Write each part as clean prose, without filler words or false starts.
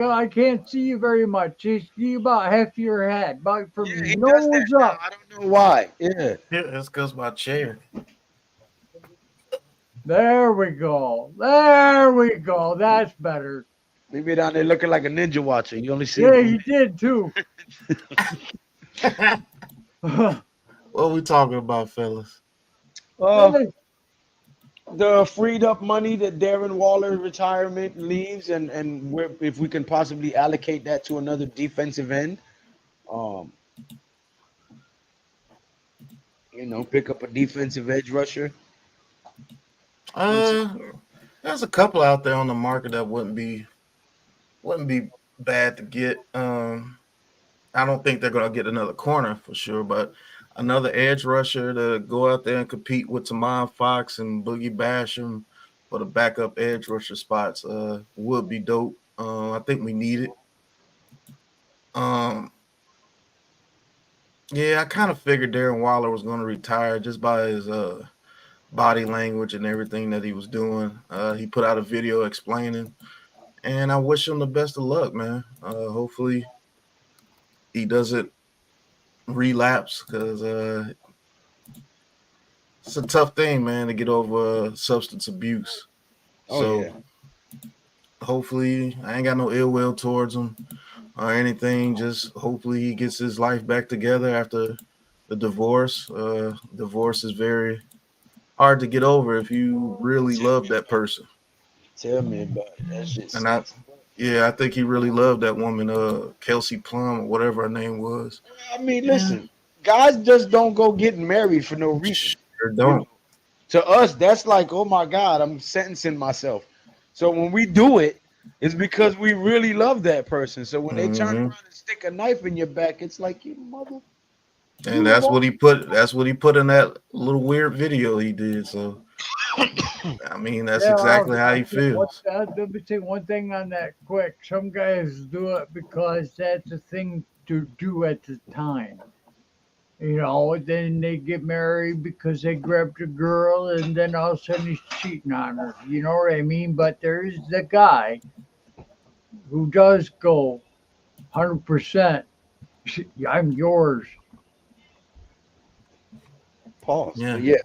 I can't see you very much. You see about half your head, but from Yeah, your he does that nose now. up. I don't know why. Yeah. Yeah, that's because my chair. There we go. There we go. That's better. Leave me down there looking like a ninja watcher. You only see him Yeah, from you did too. What we talking about, fellas? uh the freed up money that Darren Waller retirement leaves, and if we can possibly allocate that to another defensive end, um, pick up a defensive edge rusher. I'm s- Uh, there's a couple out there on the market that wouldn't be bad to get. I don't think they're gonna get another corner for sure, but another edge rusher to go out there and compete with Tamon Fox and Boogie Basham for the backup edge rusher spots would be dope. I think we need it. Um, yeah, I kind of figured Darren Waller was going to retire just by his body language and everything that he was doing. He put out a video explaining, and I wish him the best of luck, man. Hopefully he doesn't relapse because it's a tough thing, man, to get over substance abuse. oh So yeah, hopefully, I ain't got no ill will towards him or anything. Just hopefully he gets his life back together after the divorce. Divorce is very hard to get over if you really tell love me that about person. it. Tell me about it. That shit And I, sucks. yeah, I think he really loved that woman, Kelsey Plum or whatever her name was. I mean, And listen, guys just don't go getting married for no reason. sure You know, don't. to us, that's like, oh my God, I'm sentencing myself. So when we do it, it's because we really love that person. So when they turn Hmm. around and stick a knife in your back, it's like you mother, And you mother. that's what he put in that little weird video he did. So I mean, that's Yeah, exactly how he feels. let me say one thing on that quick. Some guys do it because that's a thing to do at the time. Then they get married because they grabbed a girl and then all of a sudden he's cheating on her. You know what I mean? But there's the guy who does go 100%. I'm yours. Pause. Yeah. But yeah,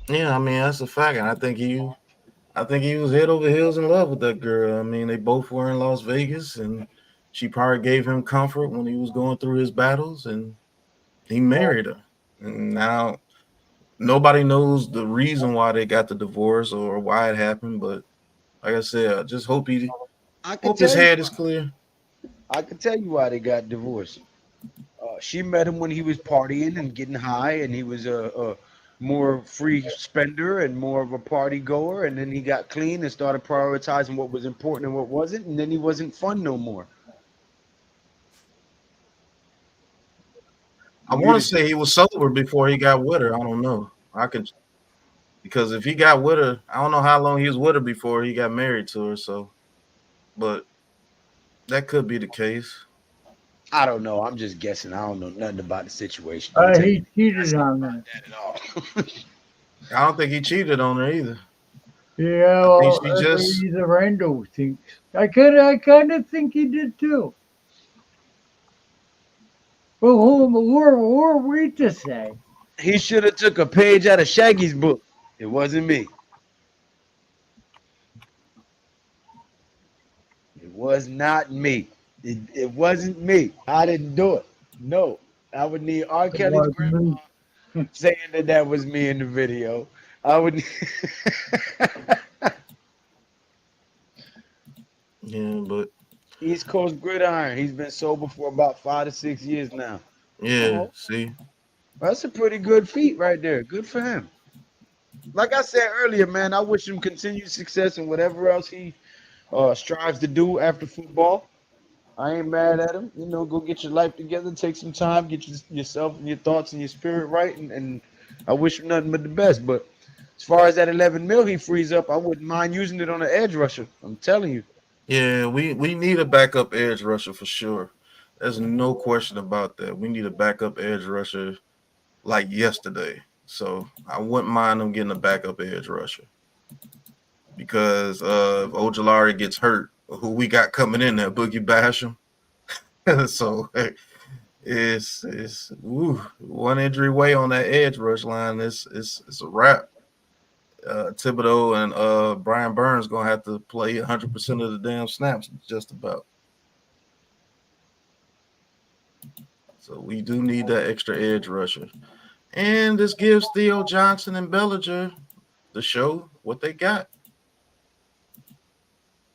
Yeah, I mean that's a fact. And I think he was head over heels in love with that girl. I mean, they both were in Las Vegas and she probably gave him comfort when he was going through his battles and he married her. And now nobody knows the reason why they got the divorce or why it happened, but like I said, I just I could hope his tell you. head is clear. I could tell you why they got divorced. She met him when he was partying and getting high, and he was a more free spender and more of a party goer. And then he got clean and started prioritizing what was important and what wasn't. And then he wasn't fun no more. I You want to muted say he was sober before he got with her. I don't know. I could because if he got with her, I don't know how long he was with her before he got married to her. So, but that could be the case. I don't know. I'm just guessing. I don't know nothing about the situation. Don't tell me He cheated nothing on about her. that at all. I don't think he cheated on her either. Yeah, I think well, she just he's a rando thinks. I kind of think he did too. Well, who are we to say? He should have took a page out of Shaggy's book. It wasn't me. It was not me. It wasn't me. I didn't do it. No. I would need R. It Kelly's was grandma me. saying that that was me in the video. I would. yeah, but East Coast Gridiron. He's been sober for about 5 to 6 years now. yeah, Oh, see, that's a pretty good feat right there. Good for him. Like I said earlier, man, I wish him continued success in whatever else he strives to do after football. I ain't mad at him. Go get your life together, take some time, get yourself and your thoughts and your spirit right, and I wish him nothing but the best. But as far as that 11 mil he frees up, I wouldn't mind using it on an edge rusher. I'm telling you. yeah, we need a backup edge rusher for sure. There's no question about that. We need a backup edge rusher like yesterday. So I wouldn't mind them getting a backup edge rusher because if Ojolari gets hurt who we got coming in there, Boogie Basham. So it's one injury away on that edge rush line. It's a wrap. Thibodeau and Brian Burns gonna have to play 100% of the damn snaps, just about. So we do need that extra edge rusher, and this gives Theo Johnson and Bellinger the show what they got.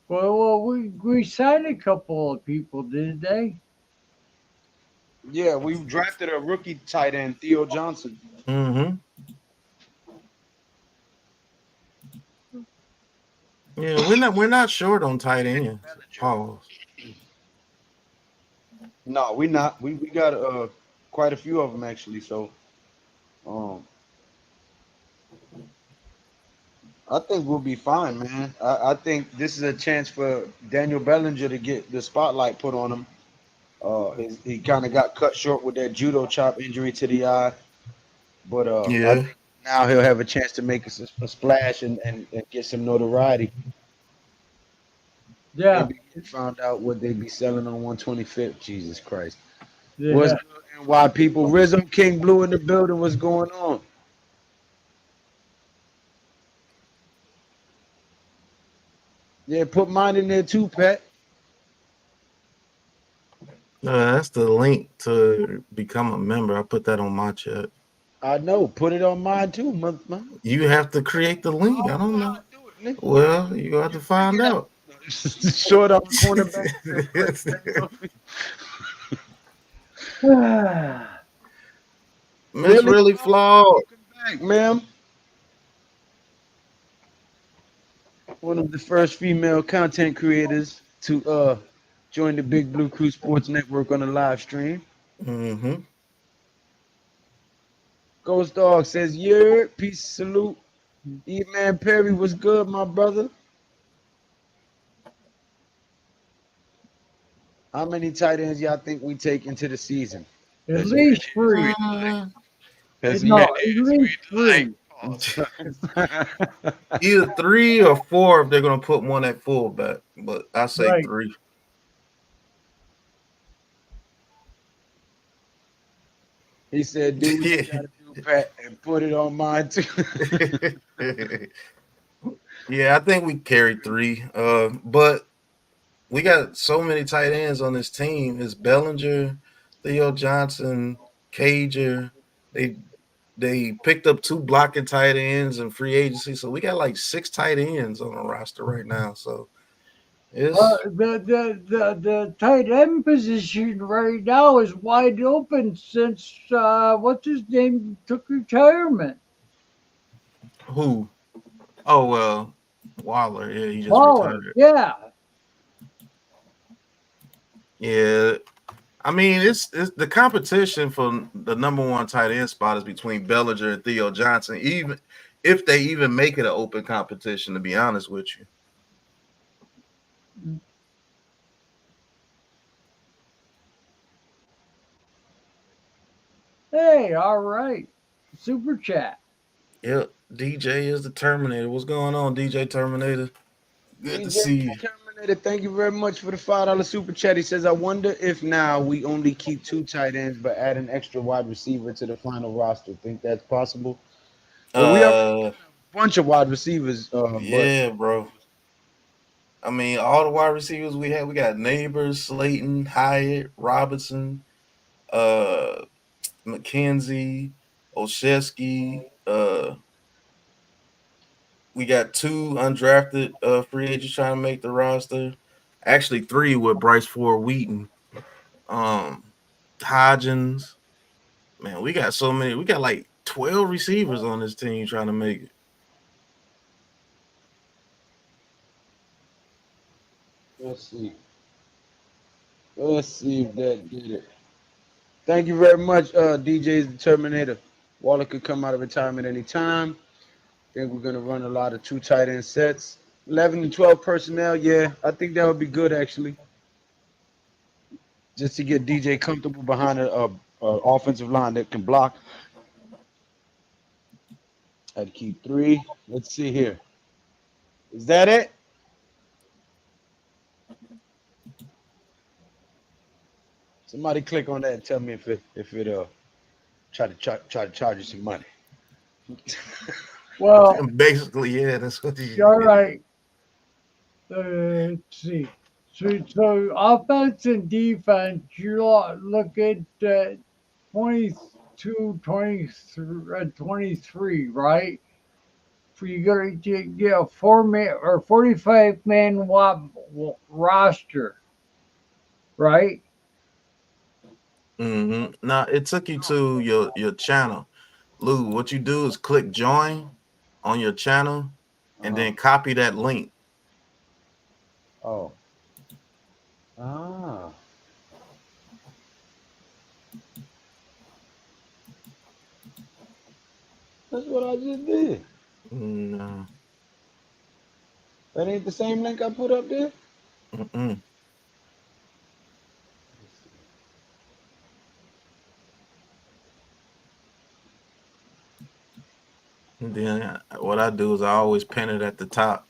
Well, we signed a couple of people, did they? Yeah, we drafted a rookie tight end, Theo Johnson. Mm-hmm. Yeah, we're not short on tight ends. Pause. No, we not. We got quite a few of them actually. So, I think we'll be fine, man. I think this is a chance for Daniel Bellinger to get the spotlight put on him. He kind of got cut short with that judo chop injury to the eye, but I Yeah. think now he'll have a chance to make a splash and get some notoriety. Yeah, Maybe get found out what they be selling on 125th. Jesus Christ. What's yeah. good and why people? Rizzo King Blue in the building. What's going on? Yeah, put mine in there too, Pat. That's the link to become a member. I put that on my chat. I know. Put it on mine too, man. You have to create the link. I don't know. Well, you have to find out. Short on cornerback. Miss really flawed. Welcome back, ma'am. One of the first female content creators to join the Big Blue Crew Sports Network on the live stream. Mm-hmm. Ghost Dog says, "Yeah, peace, salute." E-Man Perry was good, my brother. How many tight ends y'all think we take into the season? At least three. As No, many at as least we'd three. like. Either 3 or 4 if they're gonna put one at fullback, but I say Right. 3. He said, "Do what you gotta do, Pat, and put it on mine too." Yeah, I think we carry 3. But we got so many tight ends on this team. It's Bellinger, Theo Johnson, Cager. They picked up 2 blocking tight ends in free agency, so we got like 6 tight ends on the roster right now. So it's The tight end position right now is wide open since what's his name took retirement. who? Oh well, Waller. Yeah, he just Waller, retired. yeah. Yeah, I mean it's the competition for the number 1 tight end spot is between Bellinger and Theo Johnson. Even if they even make it an open competition, to be honest with you. Hey, all right. Super chat. Yep, DJ is the Terminator. What's going on, DJ Terminator? Good to DJ see you. Terminator, thank you very much for the $5 super chat. He says, "I wonder if now we only keep 2 tight ends, but add an extra wide receiver to the final roster. Think that's possible?" Well, we already got a bunch of wide receivers, but Yeah, bro. I mean, all the wide receivers we got Neighbors, Slayton, Hyatt, Robinson, uh, McKenzie, Olszewski. We got 2 undrafted free agents trying to make the roster. Actually, 3 with Bryce Ford Wheaton, Hodgins. Man, we got so many. We got like 12 receivers on this team trying to make it. let's see. Let's see if that did it. Thank you very much, DJ's the Terminator. Waller could come out of retirement anytime. Think we're gonna run a lot of 2 tight end sets. 11 and 12 personnel. Yeah, I think that would be good actually. Just to get DJ comfortable behind a offensive line that can block. I'd keep 3. Let's see here. Is that it? Somebody click on that and tell me if it try to charge you some money. Well, Basically, yeah, that's what he. all right. Let's see. So offense and defense, you look at 22, 23, 23, right? For you got to get a 4-man or 45-man roster, right? Now it took you to your channel, Lou. What you do is click join on your channel, and Uh-huh. then copy that link. Oh. Ah. That's what I just did. No. That ain't the same link I put up there? Mm-mm. And then what I do is I always pin it at the top,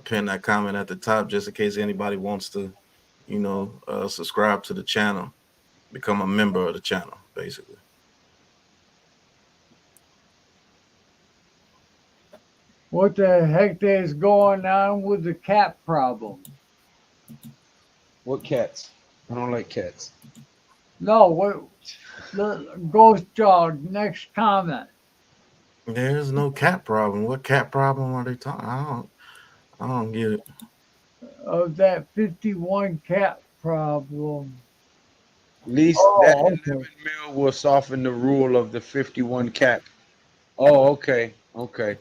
pin that comment at the top, just in case anybody wants to, subscribe to the channel, become a member of the channel, basically. What the heck is going on with the cat problem? What cats? I don't like cats. No, what the Ghost Dog, next comment. There's no cat problem. What cat problem are they talking? I don't get it. Of that 51 cat problem. At least that Oh, 11 okay. mil will soften the rule of the 51 cap. Oh, okay. Okay.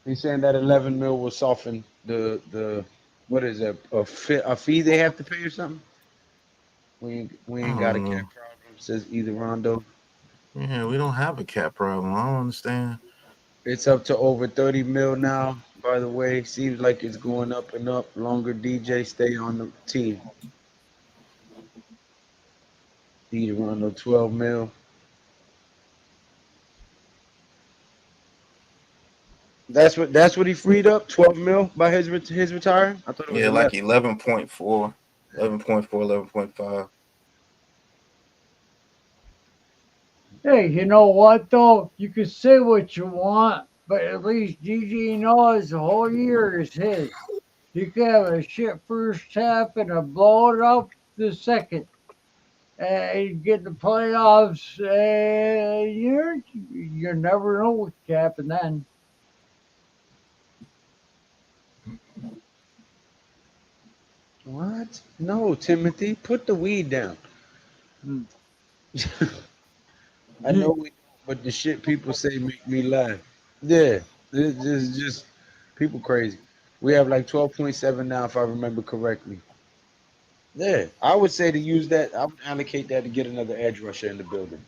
He's saying that 11 mil will soften the what is that, a fee they have to pay or something? We I ain't got a don't cat know. problem, says either Rondo. Yeah, we don't have a cat problem. I don't understand. It's up to over 30 mil now, by the way. Seems like it's going up and up. Longer DJ stay on the team. Either Rondo 12 mil. That's what he freed up, 12 mil by his retiring. I thought it was Yeah, like 11. 11.4, 11.4, 11.5. Hey, you know what though? You can say what you want, but at least GG knows the whole year is his. You can have a shit first half and a blow it up the second. And get the playoffs, you never know what can happen then. What? No, Timothy, put the weed down. Hmm. I know we don't, but the shit people say make me laugh. Yeah, it's just people crazy. We have like 12.7 now, if I remember correctly. Yeah, I would say to use that, I would allocate that to get another edge rusher in the building.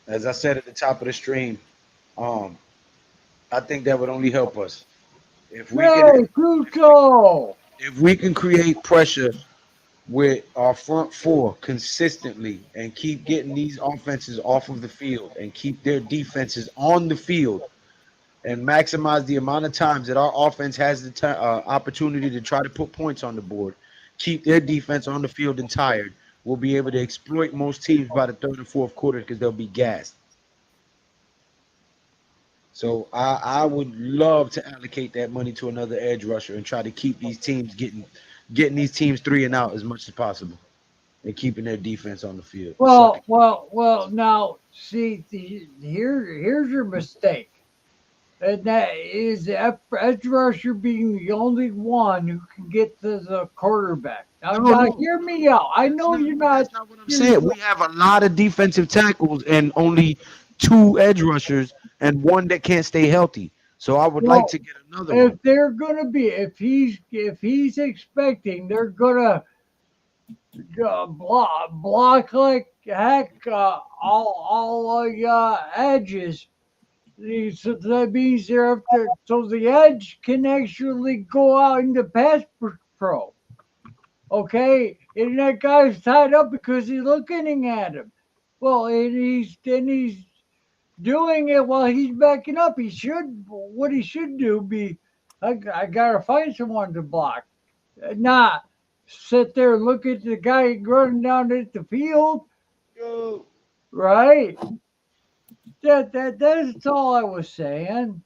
As I said at the top of the stream, um, I think that would only help us if we can Hey, Crusoe! if we can create pressure with our front four consistently and keep getting these offenses off of the field and keep their defenses on the field and maximize the amount of times that our offense has the opportunity to try to put points on the board, keep their defense on the field and tired, we'll be able to exploit most teams by the third and fourth quarter because they'll be gassed. So I would love to allocate that money to another edge rusher and try to keep these teams getting these teams 3 and out as much as possible and keeping their defense on the field. Suck it. Well. Now, see, here's your mistake, and that is the edge rusher being the only one who can get to the quarterback. Now, No, hear me out. I know you're not. that's not what I'm saying. We have a lot of defensive tackles and only 2 edge rushers and one that can't stay healthy. So I would like Well, to get another if one. they're gonna be, if he's expecting, they're gonna block like heck, all edges. So that means they're up there, so the edge can actually go out into pass pro. Okay, and that guy's tied up because he's looking at him. Well, and he's doing it while he's backing up. What he should do be, I gotta find someone to block. Nah, sit there and look at the guy running down at the field, Yo, right? That's all I was saying.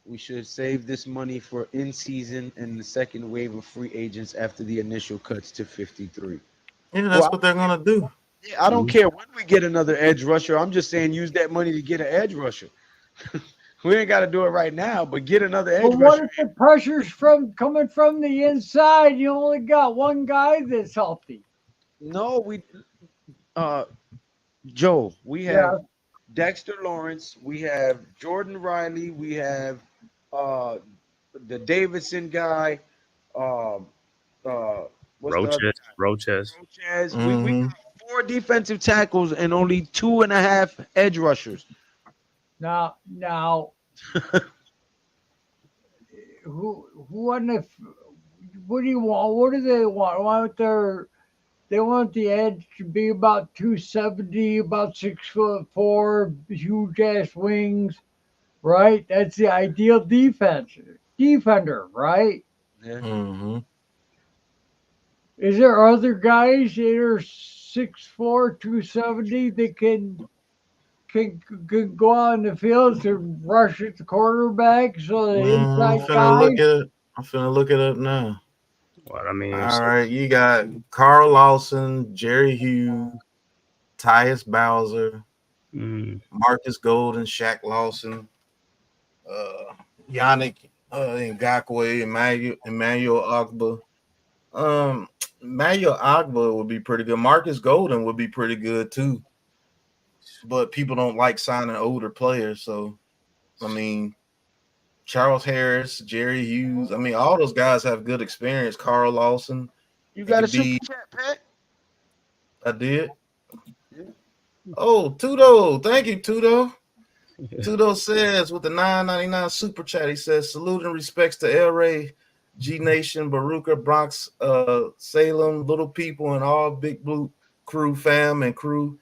we should save this money for in season and the second wave of free agents after the initial cuts to 53. Yeah, that's Well, what they're gonna do. I don't care when we get another edge rusher. I'm just saying use that money to get an edge rusher. We ain't got to do it right now, but get another edge But what rusher. if the pressure's coming from the inside? You only got one guy that's healthy. No, Joe, we have Yeah. Dexter Lawrence, we have Jordan Riley, we have uh the Davidson guy, um what's the other Roaches. Roches. We Mhm. got 4 defensive tackles and only 2.5 edge rushers. Now, who on the? What do you want? What do they want? They want the edge to be about 270, about 6'4", huge ass wings, right? That's the ideal defender, right? Yeah. Mhm. Is there other guys that are 6'4", 270 that can go out in the field to rush at the quarterback so the I'm inside finna guy? look at it. I'm finna look it up now. What I mean, All right, you got Carl Lawson, Jerry Hughes, Tyus Bowser, mm, Marcus Golden, Shaq Lawson, uh, Yannick Ngakwe, Emmanuel Ogba. Um, Emmanuel Ogba would be pretty good. Marcus Golden would be pretty good too. But people don't like signing older players, so I mean, Charles Harris, Jerry Hughes. I mean, all those guys have good experience. Carl Lawson. You It got a could super be. chat, Pat? I did. Yeah. Oh, Tudo. Thank you, Tudo. Tudo says with the $9.99 super chat, he says, salute and respects to El Ray, G Nation, Baruka, Bronx, Salem, Little People, and all Big Blue Crew fam and crew.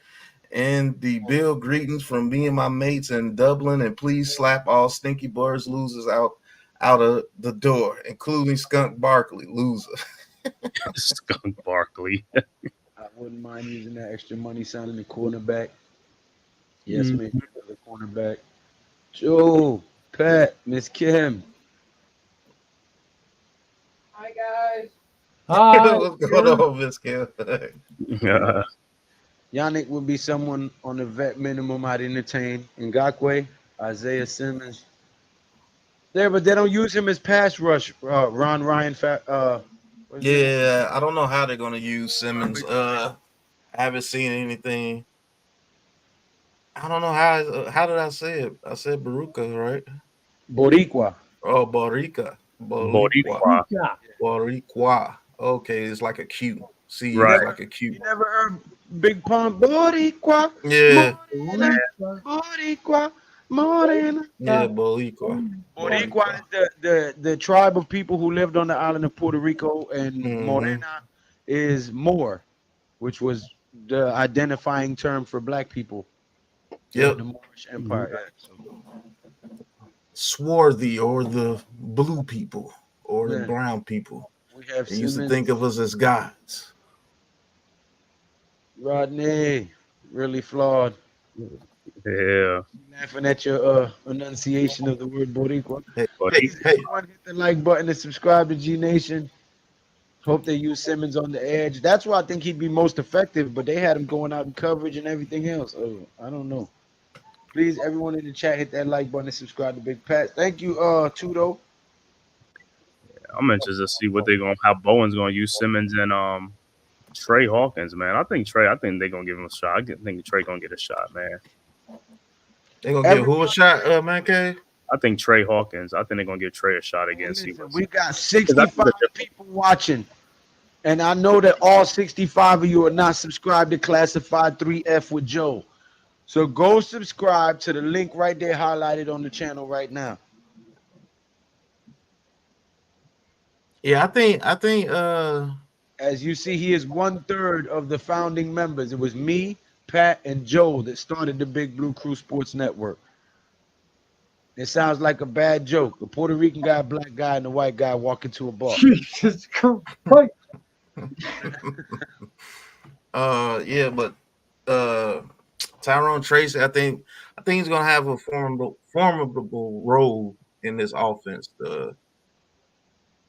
And the bill greetings from me and my mates in Dublin. And please slap all stinky birds losers out of the door, including Skunk Barkley, loser. Skunk Barkley. I wouldn't mind using that extra money signing the cornerback. Yes, man. The cornerback. Joe, Pat, Miss Kim. Hi guys. Hi. What's going on, Miss Kim? Yannick would be someone on the vet minimum I'd entertain. Ngakwe, Isaiah Simmons. There, but they don't use him as pass rush. Ron Ryan. What's his name? Yeah, I don't know how they're gonna use Simmons. I haven't seen anything. I don't know how did I say it? I said Baruka, right? Boricua. Oh, Boricua. Boricua. Yeah. Boricua. Okay, it's like a Q. See, You Right. it's never, like a Q. you never heard Big Pun Boricua. Yeah, Morena, Boricua. Morena. yeah, Boricua. Boricua is the tribe of people who lived on the island of Puerto Rico, and Mhm. Morena is Moor, which was the identifying term for black people. Yep. The Moorish Empire. Swarthy or the blue people or the Yeah. brown people. We have They used to Simmons, think of us as gods. Rodney, really flawed. Yeah. Laughing at your enunciation of the word Boricua. Hey, Please, hey, everyone hit the like button and subscribe to G Nation. Hope they use Simmons on the edge. That's why I think he'd be most effective, but they had him going out in coverage and everything else. Oh, I don't know. Please, everyone in the chat, hit that like button and subscribe to Big Pat. Thank you, Tudo. I'm interested to see what they're gonna how Bowen's gonna use Simmons and Trey Hawkins, man. I think they're gonna give him a shot. I think Trey gonna get a shot, man. they gonna give who a shot, man? K? I think Trey Hawkins. I think they're gonna give Trey a shot again. Listen, See what's we got 65 people watching, and I know that all 65 of you are not subscribed to Classified 3F with Joe. So go subscribe to the link right there highlighted on the channel right now. Yeah, I think As you see, he is 1/3 of the founding members. It was me, Pat, and Joe that started the Big Blue Crew Sports Network. It sounds like a bad joke. The Puerto Rican guy, black guy, and the white guy walk into a bar. Jesus Christ. Yeah, but Tyrone Tracy, I think he's gonna have a formidable role in this offense,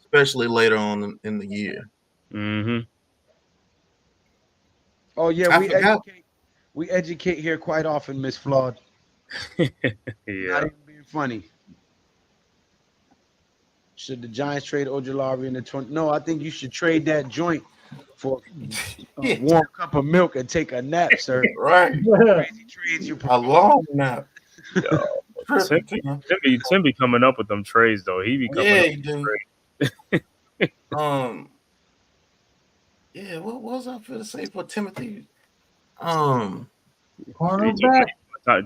especially later on in the year. Mm-hmm. Oh yeah, I forgot. we educate here quite often, Miss Flawed. Yeah. Not even being funny. Should the Giants trade Ojolari in the 20? No, I think you should trade that joint for a Yeah, warm cup of milk and take a nap, sir. right. Crazy trades you A propose. long nap. Yo, Tripping, man. Tim be coming up with them trades though. He be coming Yeah, up you do. Yeah, what was I for to say for Timothy? Cornerback.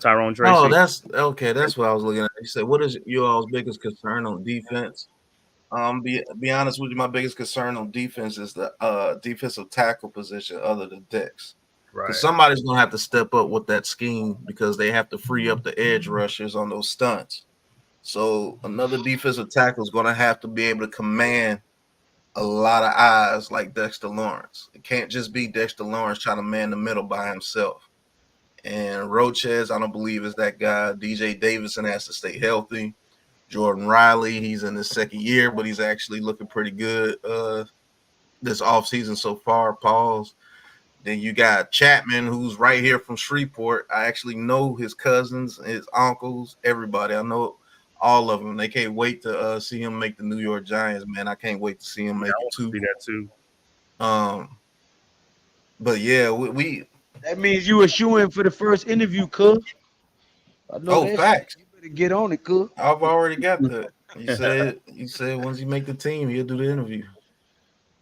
Tyrone Tracy. Oh, that's okay. That's what I was looking at. You said, what is your all's biggest concern on defense? Be honest with you, my biggest concern on defense is the defensive tackle position other than Dex. Right. Because somebody's gonna have to step up with that scheme because they have to free up the edge rushers on those stunts. So another defensive tackle is gonna have to be able to command a lot of eyes like Dexter Lawrence. It can't just be Dexter Lawrence trying to man the middle by himself. And Roches, I don't believe is that guy. DJ Davidson has to stay healthy. Jordan Riley, he's in his second year, but he's actually looking pretty good this offseason so far. Pause. Then you got Chapman, who's right here from Shreveport. I actually know his cousins, his uncles, everybody. I know all of them. They can't wait to see him make the New York Giants, man. I can't wait to see him make it too. See that too. But yeah, we That means you a shoe in for the first interview, cuz. I know that facts. shit. You better get on it, cuz. I've already got that. He said once you make the team, he'll do the interview.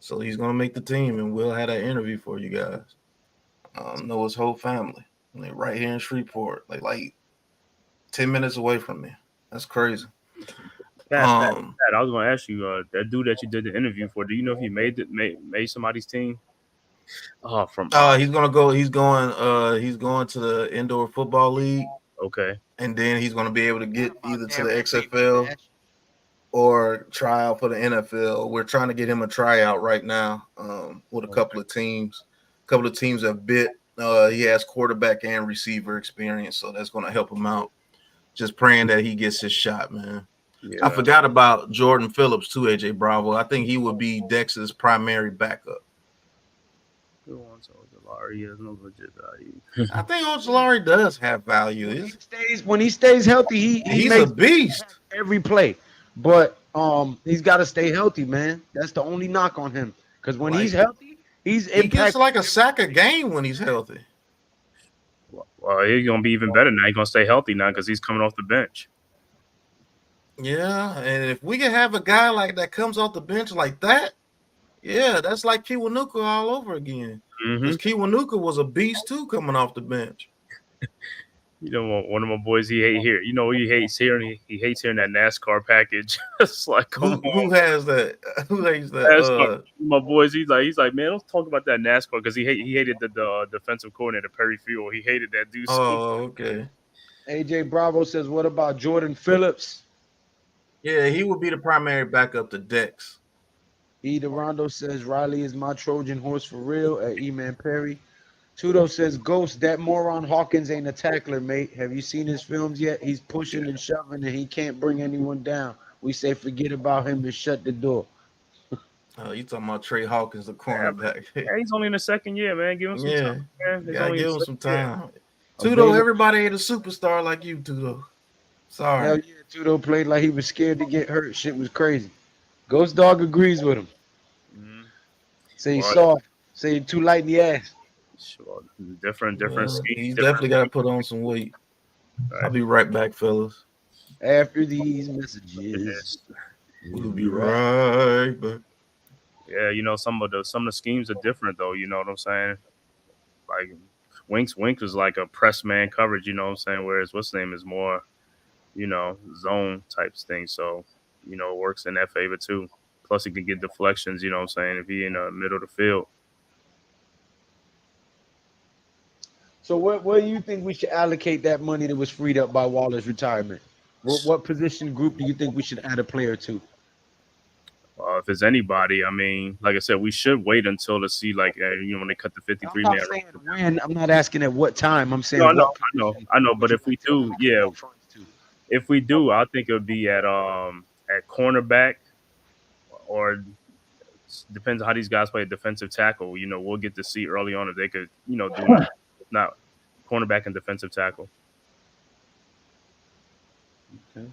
So he's gonna make the team, and we'll have that interview for you guys. Know his whole family. They're right here in Shreveport, like 10 minutes away from me. That's crazy. Pat, I was gonna ask you, that dude that you did the interview for, do you know if he made somebody's team? He's going to the indoor football league. Okay. And then he's gonna be able to get either to the XFL or try out for the NFL. We're trying to get him a tryout right now with a couple of teams. A couple of teams have bid. He has quarterback and receiver experience, so that's going to help him out. Just praying that he gets his shot, man. Yeah. I forgot about Jordan Phillips too, AJ Bravo. I think he would be Dex's primary backup. I think Ojolari does have value. When he stays healthy, he's a beast every play. But he's got to stay healthy, man. That's the only knock on him. Because when he's healthy, he gets like a sack a game when he's healthy. Well, he's gonna be even better now. He's gonna stay healthy now because he's coming off the bench. Yeah, and if we can have a guy like that comes off the bench like that, yeah, that's like Kiwanuka all over again. Because Kiwanuka was a beast too coming off the bench. You know, one of my boys, he hates hearing that NASCAR package. It's like, who has that? Who hates that? My boys, he's like, man, don't talk about that NASCAR because he hated the defensive coordinator Perry Fuel. He hated that dude. Oh, okay. AJ Bravo says, what about Jordan Phillips? Yeah, he would be the primary backup to Dex. E. Durando says Riley is my Trojan horse for real at E-Man Perry. Tudo says, Ghost, that moron Hawkins ain't a tackler, mate. Have you seen his films yet? He's pushing and shoving, and he can't bring anyone down. We say forget about him and shut the door. Oh, you talking about Trey Hawkins, the cornerback? Yeah, he's only in the second year, man. Give him some time. Man. Gotta give him some time. Tudo, everybody ain't a superstar like you, Tudo. Sorry. Hell yeah, Tudo played like he was scared to get hurt. Shit was crazy. Ghost Dog agrees with him. Say he's soft. Say he's too light in the ass. Sure. Different schemes. He's definitely got to put on some weight. Right. I'll be right back, fellas. After these messages, we'll be right back. Yeah, you know, some of the schemes are different though. You know what I'm saying? Like Winks is like a press man coverage. You know what I'm saying? Whereas what's his name is more, you know, zone types thing. So you know, it works in that favor too. Plus, he can get deflections. You know what I'm saying? If he in the middle of the field. So where do you think we should allocate that money that was freed up by Waller's retirement? What position group do you think we should add a player to? If it's anybody, I mean, like I said, we should wait until to see, like, when they cut the I'm 53 not man. saying when. I'm not asking at what time. I'm saying No, what I know. would But you if we like to do, allocate yeah, more funds to? if we do, I think it would be at cornerback, or depends on how these guys play defensive tackle. You know, we'll get to see early on if they could, do that. If not, cornerback and defensive tackle. Okay.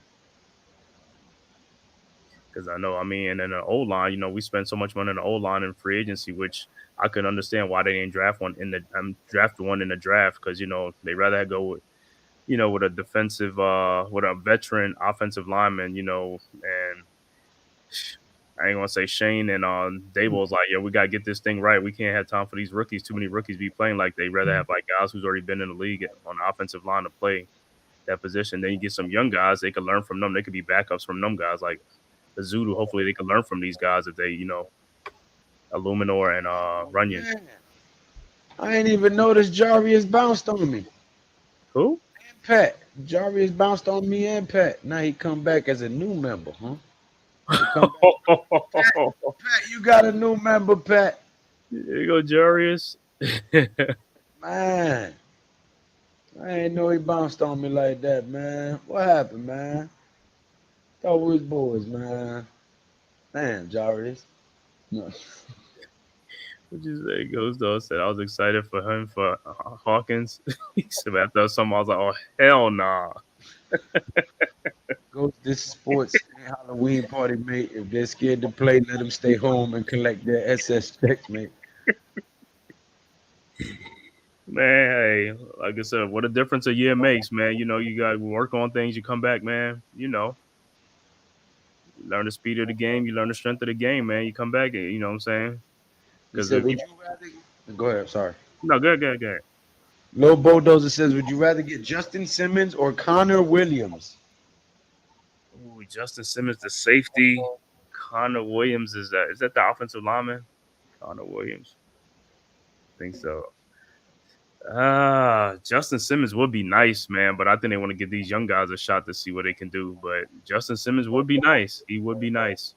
Because I know, I mean, and then the O line, we spend so much money on the O line in free agency, which I could understand why they didn't draft one in the draft, because they rather go with with a defensive with a veteran offensive lineman, and I ain't gonna say Shane and Dable's like, yeah, we gotta get this thing right. We can't have time for these rookies. Too many rookies be playing. Like, they rather have like guys who's already been in the league on the offensive line to play that position. Then you get some young guys, they could learn from them. They could be backups from them guys like the Zulu. Hopefully they can learn from these guys if they, Illuminor and Runyon. Man, I ain't even noticed Jarius bounced on me. Who? And Pat. Jarius bounced on me and Pat. Now he come back as a new member, huh? Pat, you got a new member, Pat. There you go, Jarius. Man, I ain't know he bounced on me like that, man. What happened, man? Thought we was boys, man. Damn, Jarius. No. What you say? Goes though said I was excited for him for Hawkins. He said after something, I was like, oh hell nah. Go to this sports Halloween party, mate. If they're scared to play, let them stay home and collect their SS checks, mate. Man, hey, like I said, what a difference a year makes, man. You got to work on things. You come back, man. You learn the speed of the game. You learn the strength of the game, man. You come back, you know what I'm saying? He said, would you rather... Go ahead, sorry. No, good. Lil Bulldozer says, would you rather get Justin Simmons or Connor Williams? Ooh, Justin Simmons, the safety. Connor Williams is that the offensive lineman? Connor Williams. I think so. Justin Simmons would be nice, man, but I think they want to give these young guys a shot to see what they can do. But Justin Simmons would be nice. He would be nice.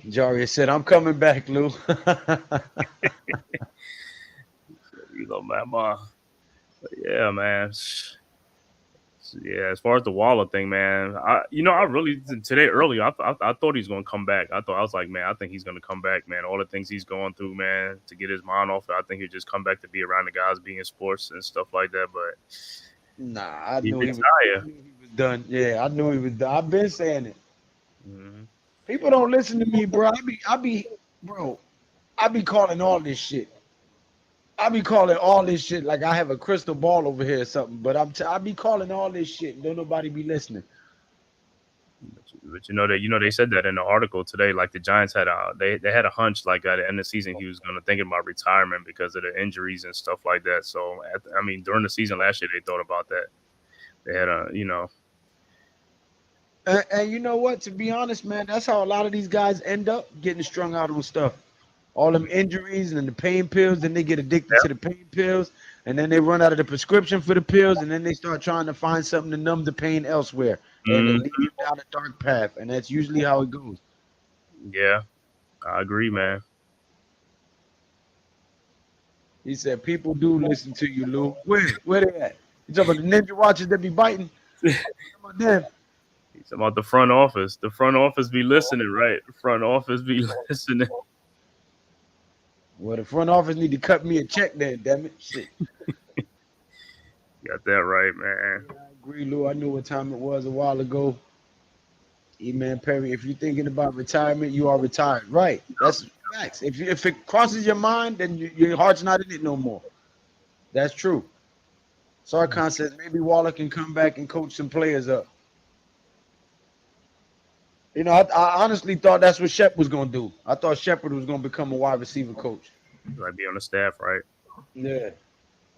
Jarius said, I'm coming back, Lou. Man. Yeah, man. Yeah, as far as the Waller thing, man, I really today earlier, I thought he's gonna come back. I was like, man, I think he's gonna come back, man. All the things he's going through, man, to get his mind off it, I think he'll just come back to be around the guys, being in sports and stuff like that. But nah, I knew he was done. Yeah, I knew he was done. I've been saying it. Mm-hmm. People don't listen to me, bro. I be calling all this shit. I be calling all this shit like I have a crystal ball over here or something. But I be calling all this shit. And don't nobody be listening. But they said that in the article today. Like the Giants had they had a hunch like at the end of the season he was going to think about retirement because of the injuries and stuff like that. So during the season last year they thought about that. They had And you know what? To be honest, man, that's how a lot of these guys end up getting strung out on stuff. All them injuries and the pain pills, then they get addicted to the pain pills, and then they run out of the prescription for the pills, and then they start trying to find something to numb the pain elsewhere, and it leads them down a dark path, and that's usually how it goes. Yeah, I agree, man. He said, people do listen to you, Lou. Where they at? You talking about the ninja watchers that be biting? How about them? He's talking about the front office. The front office be listening, right? The front office be listening. Well, the front office need to cut me a check then, damn it. Shit. Got that right, man. Yeah, I agree, Lou. I knew what time it was a while ago. E-Man Perry, if you're thinking about retirement, you are retired. Right. That's facts. If it crosses your mind, then your heart's not in it no more. That's true. Sarkhan says maybe Waller can come back and coach some players up. You know, I honestly thought that's what Shep was going to do. I thought Shepard was going to become a wide receiver coach. Might be on the staff, right? Yeah.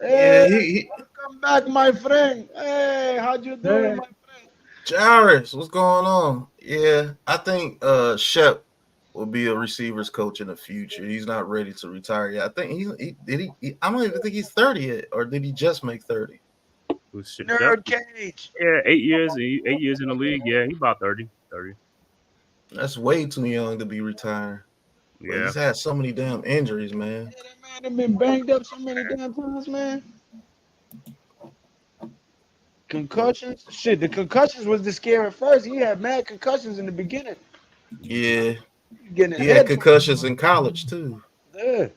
Yeah, Hey, welcome back, my friend. Hey, how'd you doing, my friend? Jairus, what's going on? Yeah, I think Shep will be a receivers coach in the future. He's not ready to retire yet. I think I don't even think he's 30 yet, or did he just make 30? Who's Shep? Nerd cage. Yeah, 8 years. 8 years in the league. Yeah, he about 30. 30. That's way too young to be retiring. But Yeah. he's had so many damn injuries, man. Yeah, that man have been banged up so many damn times, man. Concussions? Shit, the concussions was the scare at first. He had mad concussions in the beginning. Yeah, Getting he his had head. concussions in college too. Yeah.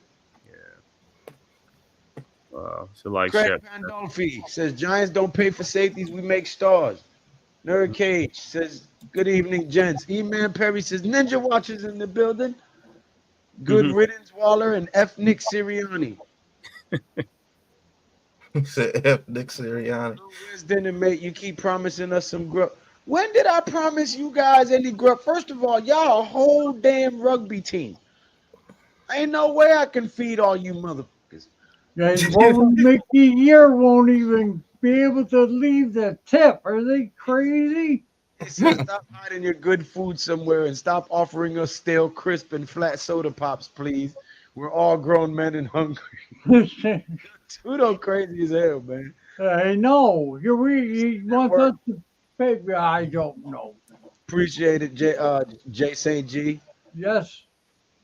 So like Craig Shep. Pandolfi says Giants don't pay for safeties, we make stars. Nerd Cage says, good evening, gents. E-Man Perry says Ninja Watchers in the building. Good riddance, Waller and F. Nick Sirianni. He said F. Nick Sirianni. Wisdom, mate, you keep promising us some grub. When did I promise you guys any grub? First of all, y'all a whole damn rugby team. Ain't no way I can feed all you motherfuckers. And Mickey here won't even be able to leave the tip. Are they crazy? He says, stop hiding your good food somewhere and stop offering us stale, crisp, and flat soda pops, please. We're all grown men and hungry. Tudo crazy as hell, man. I know. He wants us to pay. I don't know. Appreciate it, Jay St. G. Yes.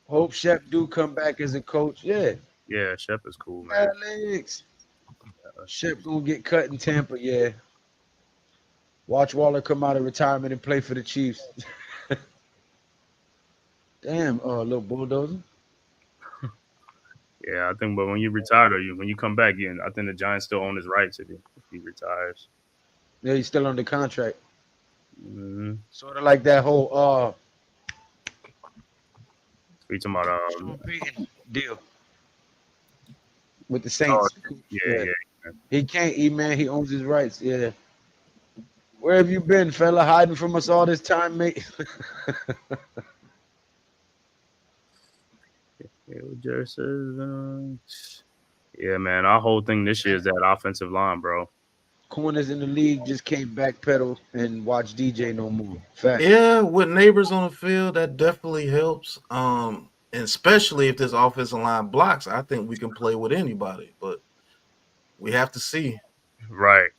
Hope Shep do come back as a coach. Yeah. Yeah, Shep is cool, man. Alex. Shep gonna get cut in Tampa, yeah. Watch Waller come out of retirement and play for the Chiefs. Damn, little bulldozer. Yeah, I think. But when you retire, when you come back in, I think the Giants still own his rights if he retires. Yeah, he's still under contract. Mm-hmm. Sort of like that whole We talking about Sean Payton deal with the Saints. yeah. He can't eat, man. He owns his rights. Yeah. Where have you been, fella? Hiding from us all this time, mate? Jerry says, yeah, man. Our whole thing this year is that offensive line, bro. Corners in the league just can't backpedal and watch DJ no more. Fact. Yeah, with neighbors on the field, that definitely helps. And especially if this offensive line blocks, I think we can play with anybody, but we have to see. Right.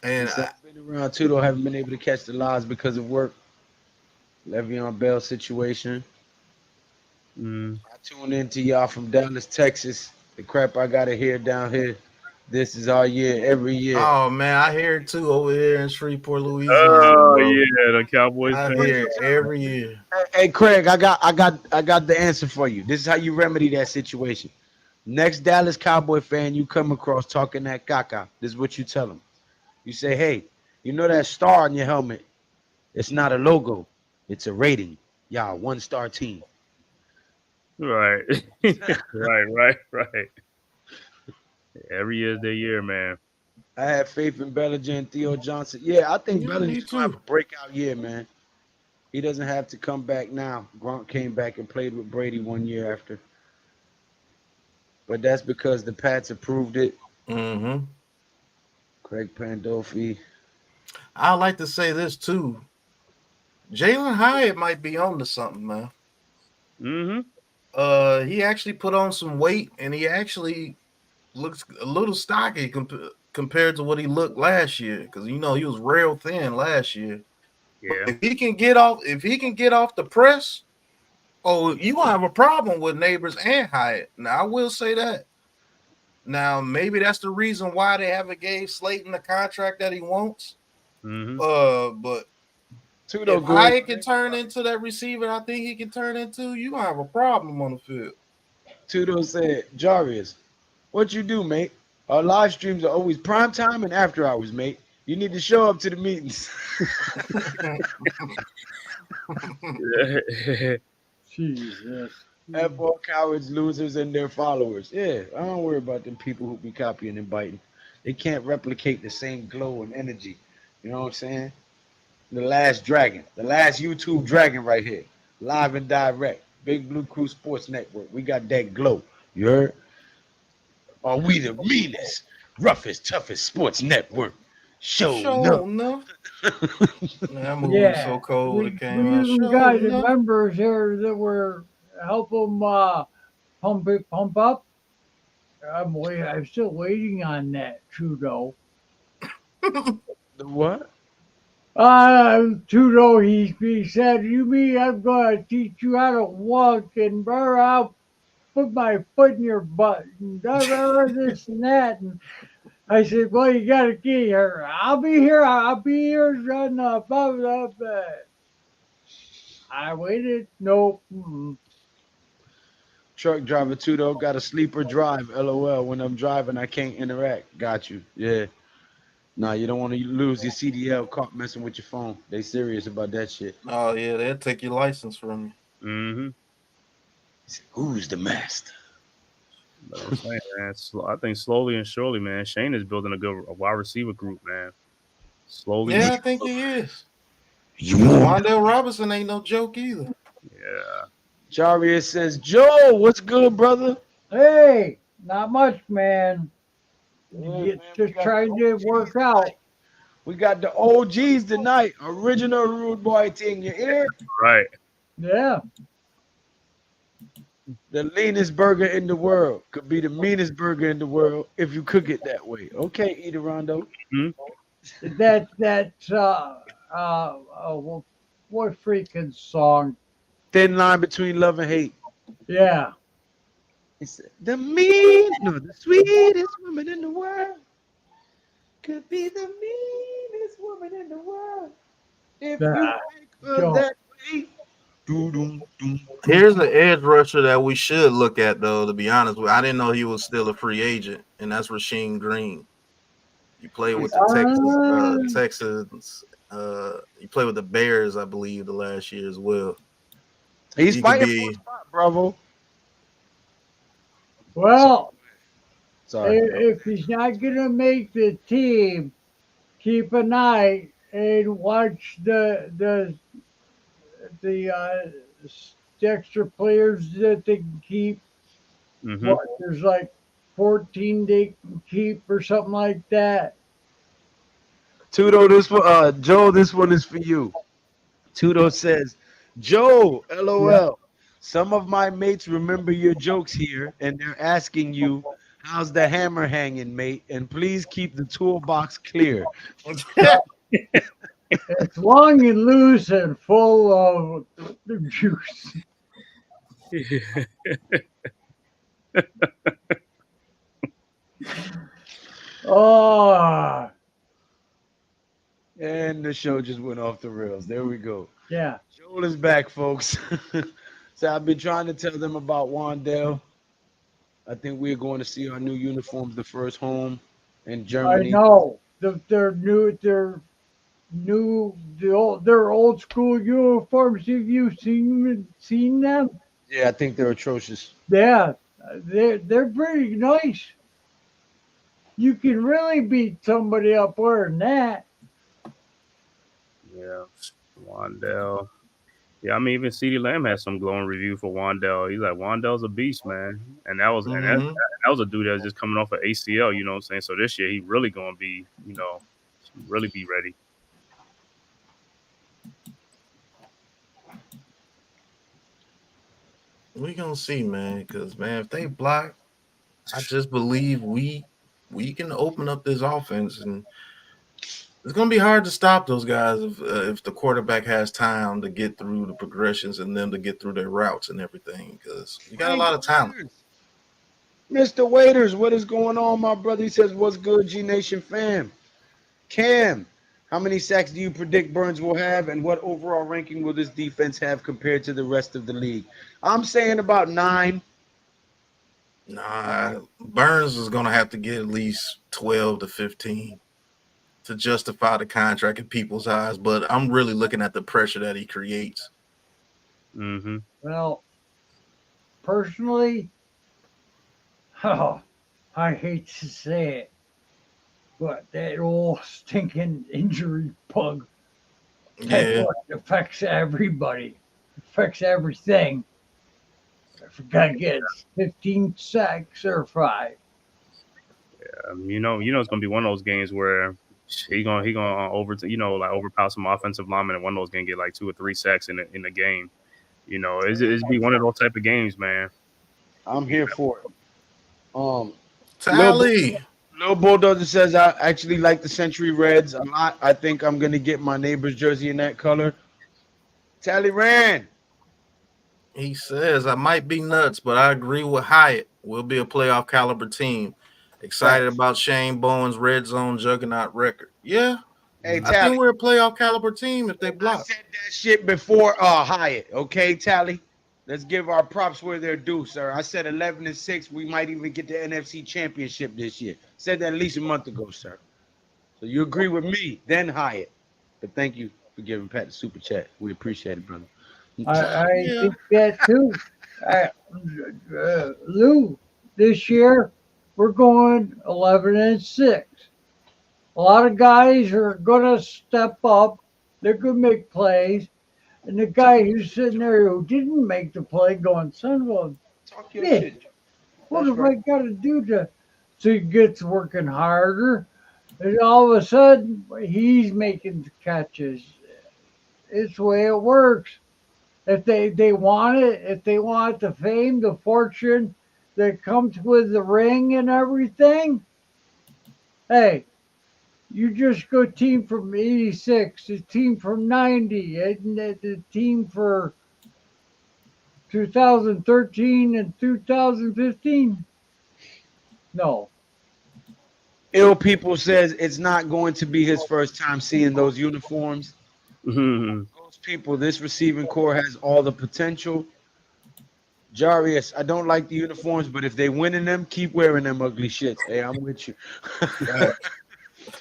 And I've been around too, though. Haven't been able to catch the lives because of work. Le'Veon Bell situation. I tune in to y'all from Dallas, Texas. The crap I gotta hear down here. This is our year, every year. Oh man, I hear it too over here in Shreveport, Louisiana. Oh yeah, the Cowboys. I hear it every year. Hey Craig, I got the answer for you. This is how you remedy that situation. Next Dallas Cowboy fan you come across talking that caca, this is what you tell them. You say, hey, you know that star on your helmet? It's not a logo. It's a rating. Y'all, 1-star team. Right. right. Every year's their year, man. I have faith in Bellinger and Theo Johnson. Yeah, I think Bellinger's going to have a breakout year, man. He doesn't have to come back now. Gronk came back and played with Brady 1 year after. But that's because the Pats approved it. Mm-hmm. Craig Pandolfi. I like to say this too. Jalen Hyatt might be on to something, man. Mm-hmm. He actually put on some weight, and he actually looks a little stocky compared to what he looked last year. Because he was real thin last year. Yeah. If he can get off the press, you gonna have a problem with Neighbors and Hyatt. Now I will say that. Now maybe that's the reason why they haven't gave Slayton the contract that he wants. Mm-hmm. But Tudo if Hyatt can turn into that receiver, I think he can turn into. You gonna have a problem on the field. Tudo said, Jarius, what you do, mate? Our live streams are always prime time and after hours, mate. You need to show up to the meetings. Jesus. F all cowards, losers, and their followers. Yeah, I don't worry about them people who be copying and biting. They can't replicate the same glow and energy. You know what I'm saying? The last dragon, the last YouTube dragon right here. Live and direct. Big Blue Crew Sports Network. We got that glow. You heard? Are we the meanest, roughest, toughest sports network Show Sure no. enough. That movie was Yeah, so cold when we, it came we out. even Sure got the enough. members here that were help them pump up. I'm still waiting on that Trudeau. The what? Trudeau, he said, "You mean I'm gonna teach you how to walk and I'll put my foot in your butt and this and that." And I said, "Well, you gotta get here. I'll be here. I'll be here." Blah, blah, blah, blah. I waited. Nope. Truck driver Tudo got a sleeper drive. LOL. When I'm driving, I can't interact. Got you. Yeah. Nah, you don't want to lose your CDL caught messing with your phone. They serious about that shit. Oh yeah, they'll take your license from you. Mm-hmm. Who's the master? But I'm saying, man, I think slowly and surely, man, Shane is building a wide receiver group, man. Slowly, Yeah, but I think he is. You Because want Wandale Robinson ain't no joke either. yeah. Jarius says, Joe, what's good, brother? Hey, not much, man. Yeah, man, we Just got trying the to OGs work out. tonight. We got the OGs tonight. Original Rude Boy thing. You hear? Right. Yeah. The leanest burger in the world could be the meanest burger in the world if you cook it that way. Okay, Eaterondo. Hmm? That's what freaking song? Thin line between love and hate. Yeah. It's the sweetest woman in the world could be the meanest woman in the world if you That, make her Joe. that way. Doo-dum, dum. Here's an edge rusher that we should look at, though. To be honest with, I didn't know he was still a free agent, and that's Rasheem Green. He played with the Uh, Texans. He played with the Bears, I believe, the last year as well. He's He could fighting for be. a spot, Bravo. well, Sorry. if he's not gonna make the team, keep an eye and watch the extra players that they can keep. Mm-hmm. What there's like 14 they can keep or something like that. Tudo, this one, Joe, this one is for you. Tudo says, Joe, Yeah. LOL. Some of my mates remember your jokes here, and they're asking you, how's the hammer hanging, mate? And please keep the toolbox clear. It's long and loose and full of the juice. Oh, And the show just went off the rails. There we go. yeah. Joel is back, folks. So I've been trying to tell them about Wandale. I think we're going to see our new uniforms, the first home in I Germany. know. Their old school uniforms. Have you seen them? Yeah, I think they're atrocious. Yeah, they're pretty nice. You can really beat somebody up wearing that. Yeah. Wandell. Yeah, I mean, even CeeDee Lamb had some glowing review for Wandell. He's like, Wandell's a beast, man. And Mhm. that was a dude that was just coming off of ACL, you know what I'm saying? So this year he really gonna be, really be ready. We gonna see, man. Because man, if they block, I just believe we can open up this offense, and it's gonna be hard to stop those guys if the quarterback has time to get through the progressions and them to get through their routes and everything. Because you got a lot of talent. Mr. Waiters, what is going on, my brother? He says, what's good, G Nation fam? Cam, how many sacks do you predict Burns will have, and what overall ranking will this defense have compared to the rest of the league? I'm saying about 9. Nah, Burns is gonna have to get at least 12 to 15 to justify the contract in people's eyes. But I'm really looking at the pressure that he creates. Mm-hmm. Well, personally, oh, I hate to say it, but that old stinking injury bug, that's Yeah, what affects everybody, affects everything. If you gotta get 15 sacks or 5. You know, it's gonna be one of those games where He gonna overpower some offensive linemen, and one of those gonna get like 2 or 3 sacks in the game. It's be one of those type of games, man. I'm here for it. Lil Tally. Bulldozer says I actually like the Century Reds a lot. I think I'm gonna get my neighbor's jersey in that color. Tally Rand. He says, I might be nuts, but I agree with Hyatt. We'll be a playoff caliber team. Excited Facts. about Shane Bowen's red zone juggernaut record. Yeah, Hey I Tally, think we're a playoff caliber team if they I block. said that shit before Hyatt. Okay, Tally. Let's give our props where they're due, sir. I said 11-6. We might even get the NFC Championship this year. Said that at least a month ago, sir. So you agree with me, then Hyatt. But thank you for giving Pat the super chat. We appreciate it, brother. I think that too. Lou, this year we're going 11-6. A lot of guys are going to step up. They're going to make plays. And the guy who's sitting there who didn't make the play going, son of a Talk your bitch, shit. what That's have right. I got to do to? So he gets working harder. And all of a sudden, he's making the catches. It's the way it works. If they want it, if they want the fame, the fortune that comes with the ring and everything, hey, you just go team from 86, the team from 90, and the team for 2013 and 2015. No. Ill People says it's not going to be his first time seeing those uniforms. Those people, this receiving core has all the potential. Jarius, I don't like the uniforms, but if they win in them, keep wearing them ugly shits. Hey, I'm with you.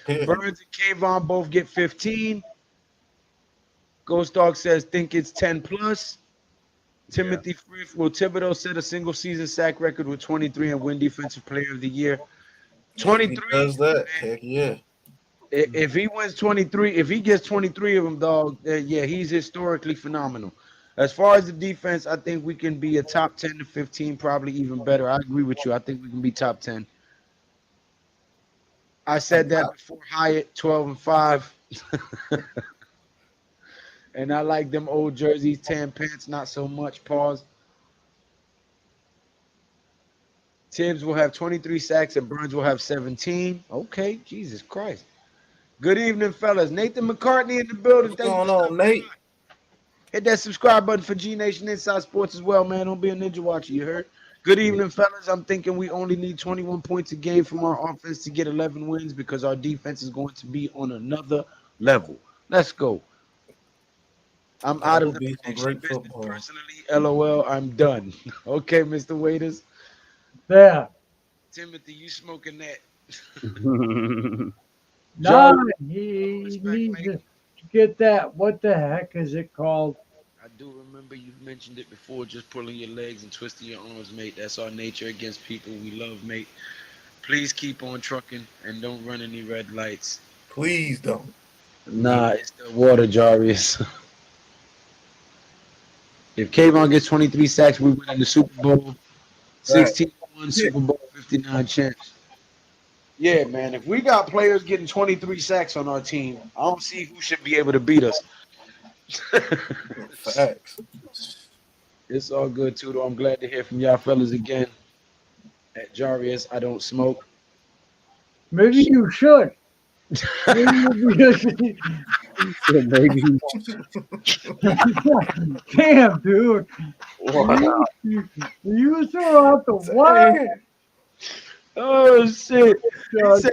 Burns and Kayvon both get 15. Ghost Dog says think it's 10 plus. Timothy Free will Thibodeau set a single season sack record with 23 and win Defensive Player of the Year. 23. He does that. Heck yeah. If he wins 23, if he gets 23 of them, dog, yeah, he's historically phenomenal. As far as the defense, I think we can be a top 10 to 15, probably even better. I agree with you. I think we can be top 10. I said that before Hyatt, 12-5. And I like them old jerseys, tan pants, not so much. Pause. Tibbs will have 23 sacks and Burns will have 17. Okay, Jesus Christ. Good evening, fellas. Nathan McCartney in the building. What's going on, Nate? Hit that subscribe button for G Nation Inside Sports as well, man. Don't be a ninja watcher, you heard? Good evening, fellas. I'm thinking we only need 21 points a game from our offense to get 11 wins because our defense is going to be on another level. Let's go. I'm out of the prediction business personally. LOL, I'm done. Okay, Mr. Waiters. Yeah. Timothy, you smoking that. No, he needs to get that. What the heck is it called? I do remember you mentioned it before, just pulling your legs and twisting your arms, mate. That's our nature against people we love, mate. Please keep on trucking and don't run any red lights. Please don't. Nah, it's the water, Jarius. If Kayvon gets 23 sacks, we win in the Super Bowl. 16-1 Super Bowl 59 champs. Yeah, man. If we got players getting 23 sacks on our team, I don't see who should be able to beat us. Facts. It's all good, too, though. I'm glad to hear from y'all fellas again. At Jarius, I don't smoke. Maybe you should. Maybe. Damn, dude. Wow. You throw out the what? Oh, shit.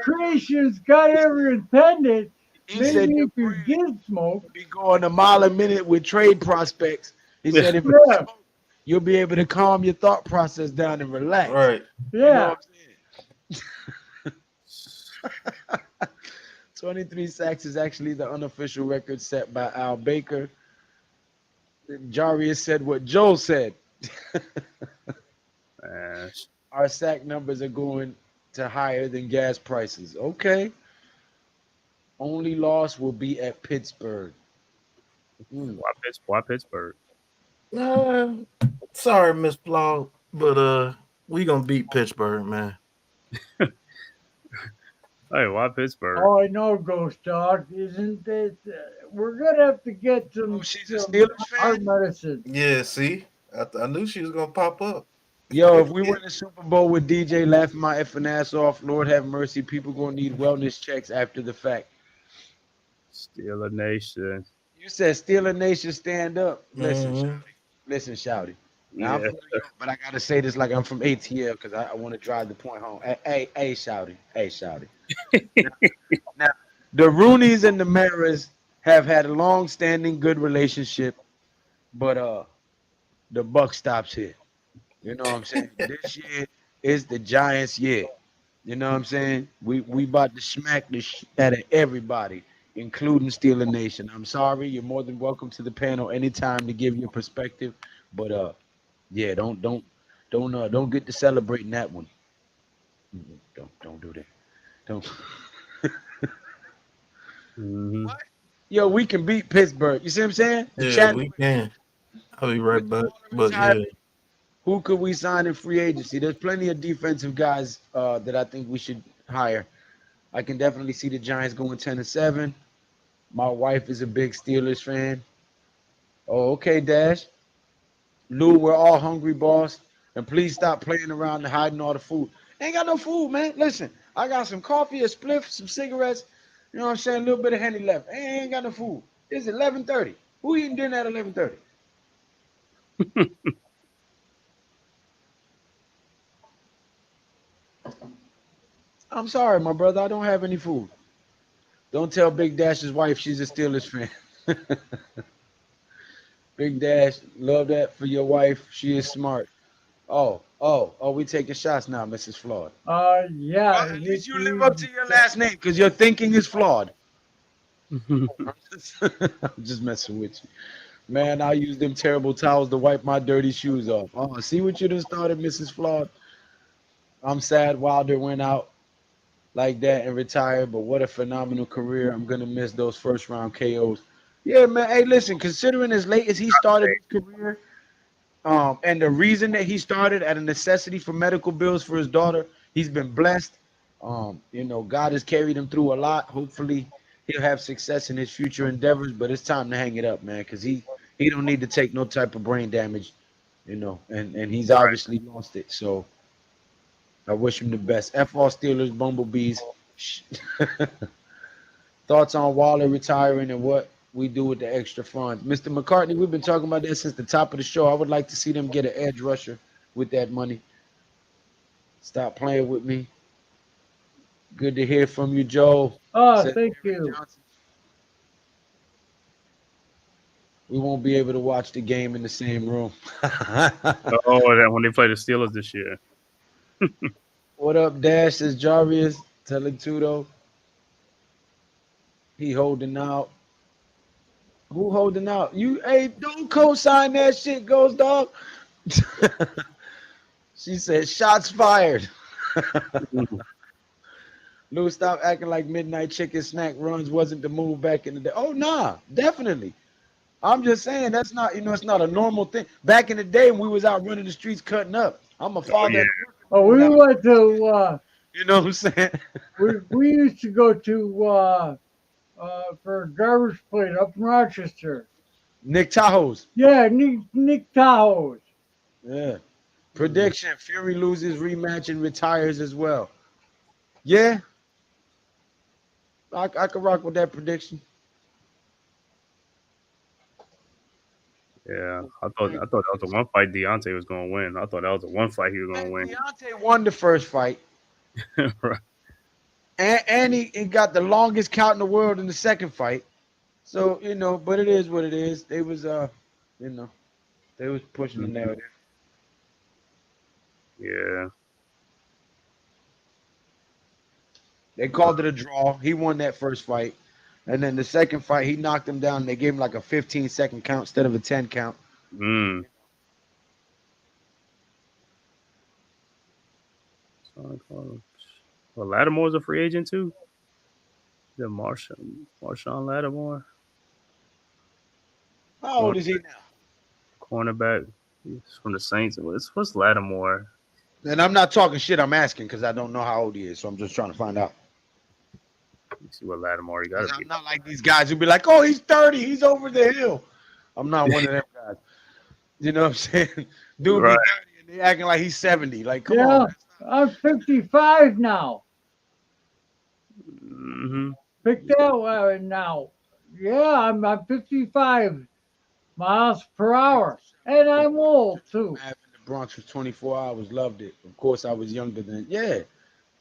Creation's got every intended. He said Maybe your if you brain did smoke. be going a mile a minute with trade prospects. He said if you smoke, you'll be able to calm your thought process down and relax. Right. You know Yeah. what I'm saying? 23 sacks is actually the unofficial record set by Al Baker. Jarius said what Joel said. Our sack numbers are going to higher than gas prices. Okay. Only loss will be at Pittsburgh. Why Pittsburgh? Sorry, Miss Blog, but we gonna beat Pittsburgh, man. Hey, why Pittsburgh? Oh, I know, Ghost Dog. Isn't it? We're gonna have to get Oh, some, she's a some Steelers heart fan? medicine. Yeah, see, I knew she was gonna pop up. Yo, if we win the Super Bowl with DJ laughing my effing ass off, Lord have mercy, people gonna need wellness checks after the fact. Steeler Nation. You said Steeler Nation stand up. Listen, Mhm. listen, Shouty. Now I'm Yeah. from New York, but I gotta say this like I'm from ATL because I want to drive the point home. Hey, Shouty. Hey, Shouty. Now, the Roonies and the Maras have had a long-standing good relationship, but the buck stops here. You know what I'm saying? This year is the Giants' year. You know what I'm saying? We about to smack the shit out of everybody, including Steeler Nation. I'm sorry. You're more than welcome to the panel anytime to give your perspective, but yeah, don't get to celebrating that one. Don't do that. Don't. Hmm. What? Yo, we can beat Pittsburgh. You see what I'm saying? The Yeah, chat we can. I'll be right with back. the But yeah, retirement. Who could we sign in free agency? There's plenty of defensive guys that I think we should hire. I can definitely see the Giants going 10-7. My wife is a big Steelers fan. Oh, okay, Dash. Lou, we're all hungry, boss. And please stop playing around and hiding all the food. Ain't got no food, man. Listen, I got some coffee, a spliff, some cigarettes. You know what I'm saying? A little bit of Henny left. Ain't got no food. It's 11:30. Who eating dinner at 11:30? I'm sorry, my brother. I don't have any food. Don't tell Big Dash's wife she's a Steelers fan. Big Dash, love that for your wife. She is smart. Oh, we taking shots now, Mrs. Flawed. Well, Yeah, at hit least you live up you. to your last name because your thinking is flawed. I'm just messing with you. Man, I use them terrible towels to wipe my dirty shoes off. Oh, see what you done started, Mrs. Flawed? I'm sad Wilder went out like that and retired, but what a phenomenal career. I'm going to miss those first round KOs. Yeah, man. Hey, listen, considering as late as he started his career, and the reason that he started at a necessity for medical bills for his daughter, he's been blessed. God has carried him through a lot. Hopefully, he'll have success in his future endeavors. But it's time to hang it up, man, because he don't need to take no type of brain damage, and he's Right. obviously lost it. So I wish him the best. F all Steelers, Bumblebees. Thoughts on Waller retiring and what we do with the extra funds. Mr. McCartney, we've been talking about that since the top of the show. I would like to see them get an edge rusher with that money. Stop playing with me. Good to hear from you, Joe. Oh, Says thank Eric you. Johnson. We won't be able to watch the game in the same room. Oh, that when they play the Steelers this year. What up, Dash? Says Jarvis. Telling Tudo. He holding out. Who holding out? You, hey, don't co-sign that shit, Ghost Dog. She said, shots fired. Lou, stop acting like midnight chicken snack runs wasn't the move back in the day. Oh, nah, definitely. I'm just saying that's not, it's not a normal thing. Back in the day when we was out running the streets cutting up, I'm a Oh father yeah. and a working Oh, man we now. went to. You know what I'm saying? We used to go to for a garbage plate up in Rochester. Nick Tahoe's. Yeah, Nick Tahoe's. Yeah. Prediction: Fury loses rematch and retires as well. Yeah, I could rock with that prediction. Yeah. I thought that was the one fight Deontay was gonna win. I thought that was the one fight he was Man, gonna win. Deontay won the first fight, Right. and he got the longest count in the world in the second fight. So but it is what it is. They was you know, they was pushing the Mhm. narrative. Yeah. They called it a draw. He won that first fight, and then the second fight he knocked him down. They gave him like a 15-second count instead of a 10 count. Mm. Well, Lattimore's a free agent too. The Marshawn Lattimore, How corner, old is he now? cornerback. He's from the Saints. What's Lattimore? And I'm not talking shit. I'm asking because I don't know how old he is, so I'm just trying to find out. See what Lattimore he got to I'm be. not like these guys who be like, oh, he's 30, he's over the hill. I'm not one of them guys. You know what I'm saying? Dude be Right. 30 and they acting like he's 70. Like, come Yeah, on, man. I'm 55 now. Mm-hmm. Pick that one now. Yeah, I'm 55 miles per hour, and I'm old too. I in the Bronx for 24 hours, loved it. Of course, I was younger then. Yeah.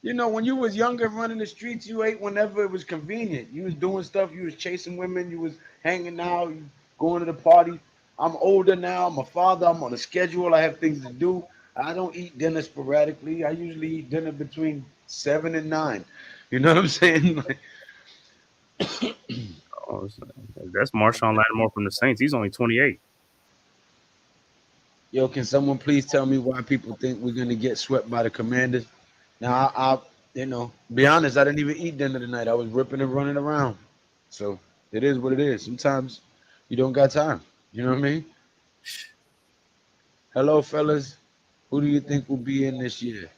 You know, when you was younger, running the streets, you ate whenever it was convenient. You was doing stuff. You was chasing women. You was hanging out. You going to the party. I'm older now. I'm a father. I'm on a schedule. I have things to do. I don't eat dinner sporadically. I usually eat dinner between 7 and 9. You know what I'm saying? Like, Oh, that's Marshawn Lattimore from the Saints. He's only 28. yo, can someone please tell me why people think we're gonna get swept by the Commanders? Now, you know, be honest. I didn't even eat dinner tonight. I was ripping and running around. So it is what it is. Sometimes you don't got time. You know what I mean? Hello, fellas. Who do you think will be in this year?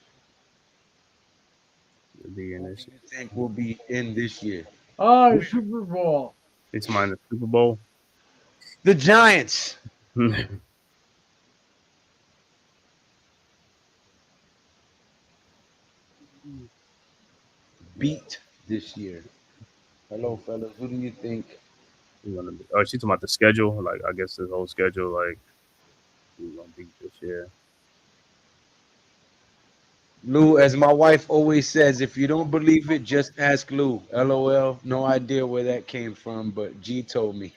He'll be in Who this. do you think will be in this year? Oh, Super Bowl. It's mine the Super Bowl. The Giants. Beat this year. Hello, fellas. Who do you think? Oh, she's talking about the schedule. Like, I guess the whole schedule. Like, who's gonna beat this year? Lou, as my wife always says, if you don't believe it, just ask Lou. LOL. No idea where that came from, but G told me.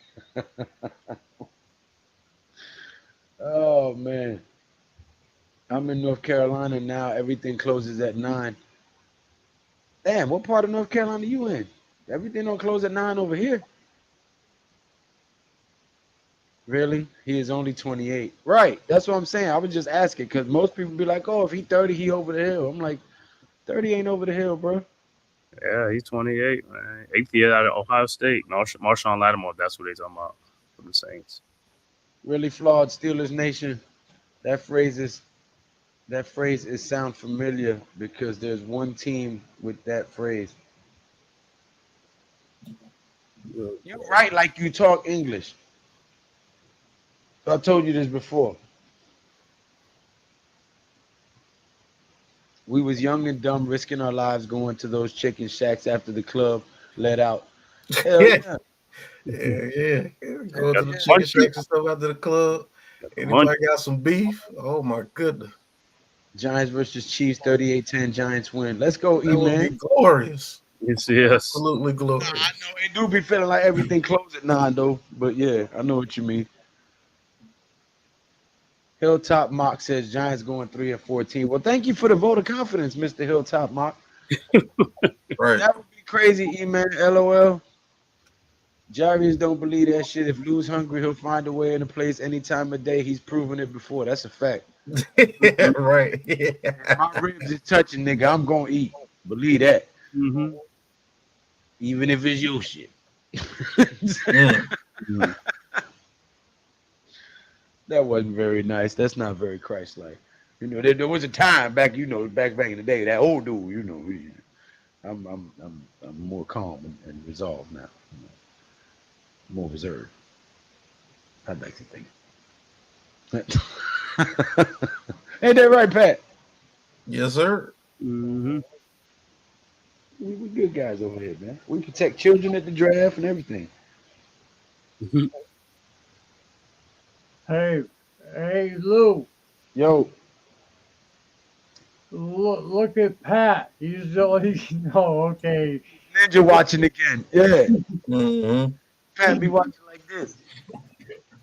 Oh, man. I'm in North Carolina now. Everything closes at 9. Damn, what part of North Carolina you in? Everything don't close at 9 over here. Really? He is only 28. Right. That's what I'm saying. I was just asking because most people be like, oh, if he 30, he over the hill. I'm like, 30 ain't over the hill, bro. Yeah, he's 28, man. 8th year out of Ohio State. Marshawn Lattimore. That's what they're talking about from the Saints. Really flawed Steelers Nation. That phrase is sound familiar because there's one team with that phrase. You're right, like you talk English. I told you this before. We was young and dumb, risking our lives going to those chicken shacks after the club let out. Hell yeah. Yeah. Go to Got the the chicken munchies. shacks and stuff after the club. Got the Anybody munchies. got some beef? Oh my goodness. Giants versus Chiefs, 38-10. Giants win. Let's go, That would be E-Man. glorious. Yes. Absolutely Nah, glorious. I know it do be feeling like everything closed at 9 though. But yeah, I know what you mean. Hilltop Mock says Giants going 3-14. Well, thank you for the vote of confidence, Mr. Hilltop Mock. Right. That would be crazy, E-Man. LOL. Jarvis don't believe that shit. If Lou's hungry, he'll find a way in a place any time of day. He's proven it before. That's a fact. Yeah, right. Yeah. My ribs is touching, nigga. I'm gonna eat. Believe that. Mm-hmm. Even if it's your shit. Mm-hmm. That wasn't very nice. That's not very Christ-like. You know, there was a time back, back in the day, that old dude, I'm more calm and resolved now. More reserved. I'd like to think. Ain't that right, Pat? Yes, sir. Mm-hmm. We good guys over here, man. We protect children at the draft and everything. Hey, Lou, Yo, look at Pat. He's only, no, okay. Ninja watching again. Yeah. Mm-hmm. Pat be watching like this.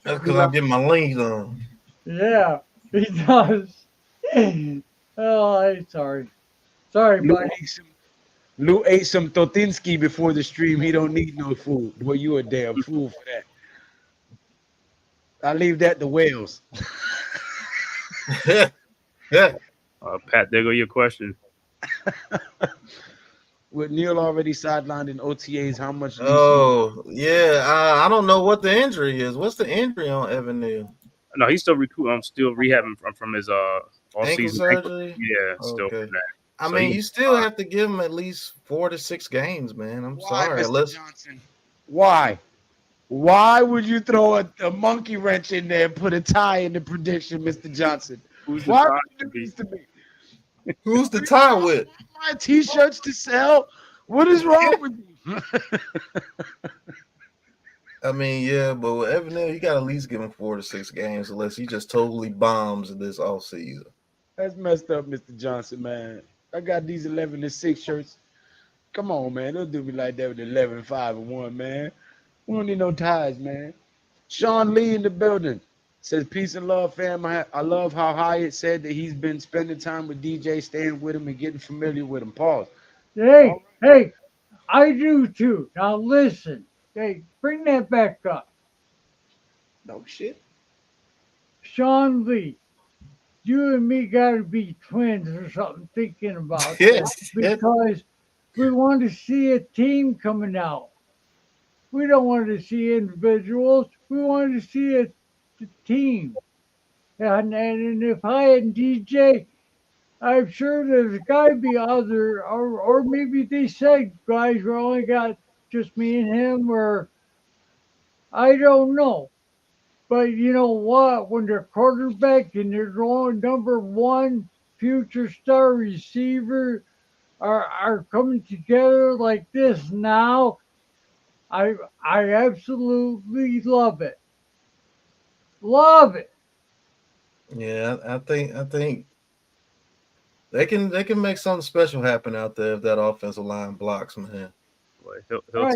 That's because I'm getting my links on. Yeah, he does. Oh, I'm sorry. Sorry, buddy. Lou ate some Totinsky before the stream. He don't need no food. Boy, you a damn fool for that. I leave that to Wales. Yeah. Pat, there go your question. With Neal already sidelined in OTAs, how much do you see? Oh, yeah. I don't know what the injury is. What's the injury on Evan Neal? No, he's still recruiting. I'm still rehabbing from his all Ankle season surgery? Yeah, still Okay. from that. I So mean, he- you still have to give him at least 4 to 6 games, man. I'm Why, sorry. Mr. Johnson? Why? Why would you throw a monkey wrench in there and put a tie in the prediction, Mr. Johnson? who's the Why tie would you to do be? this to me? Who's the tie with? My T-shirts to sell. What is wrong with you? I mean, yeah, but with Evan Neal, you got to at least give him 4 to 6 games unless he just totally bombs in this offseason. That's messed up, Mr. Johnson, man. I got these 11-6 shirts. Come on, man. Don't do me like that with 11-5-1, man. We don't need no ties, man. Sean Lee in the building says, peace and love, fam. I love how Hyatt said that he's been spending time with DJ, staying with him and getting familiar with him. Pause. Hey, hey, I do too. Now listen. Hey, bring that back up. No shit. Sean Lee, you and me got to be twins or something thinking about Yes. that because we want to see a team coming out. We don't want to see individuals. We want to see a team. And if I and DJ, I'm sure there's got to be other, or maybe they said, guys, we only got just me and him, or I don't know. But you know what? When the quarterback and they're going number one future star receiver are coming together like this now, I absolutely love it. Love it. Yeah, I think they can make something special happen out there if that offensive line blocks, man. Boy, Right.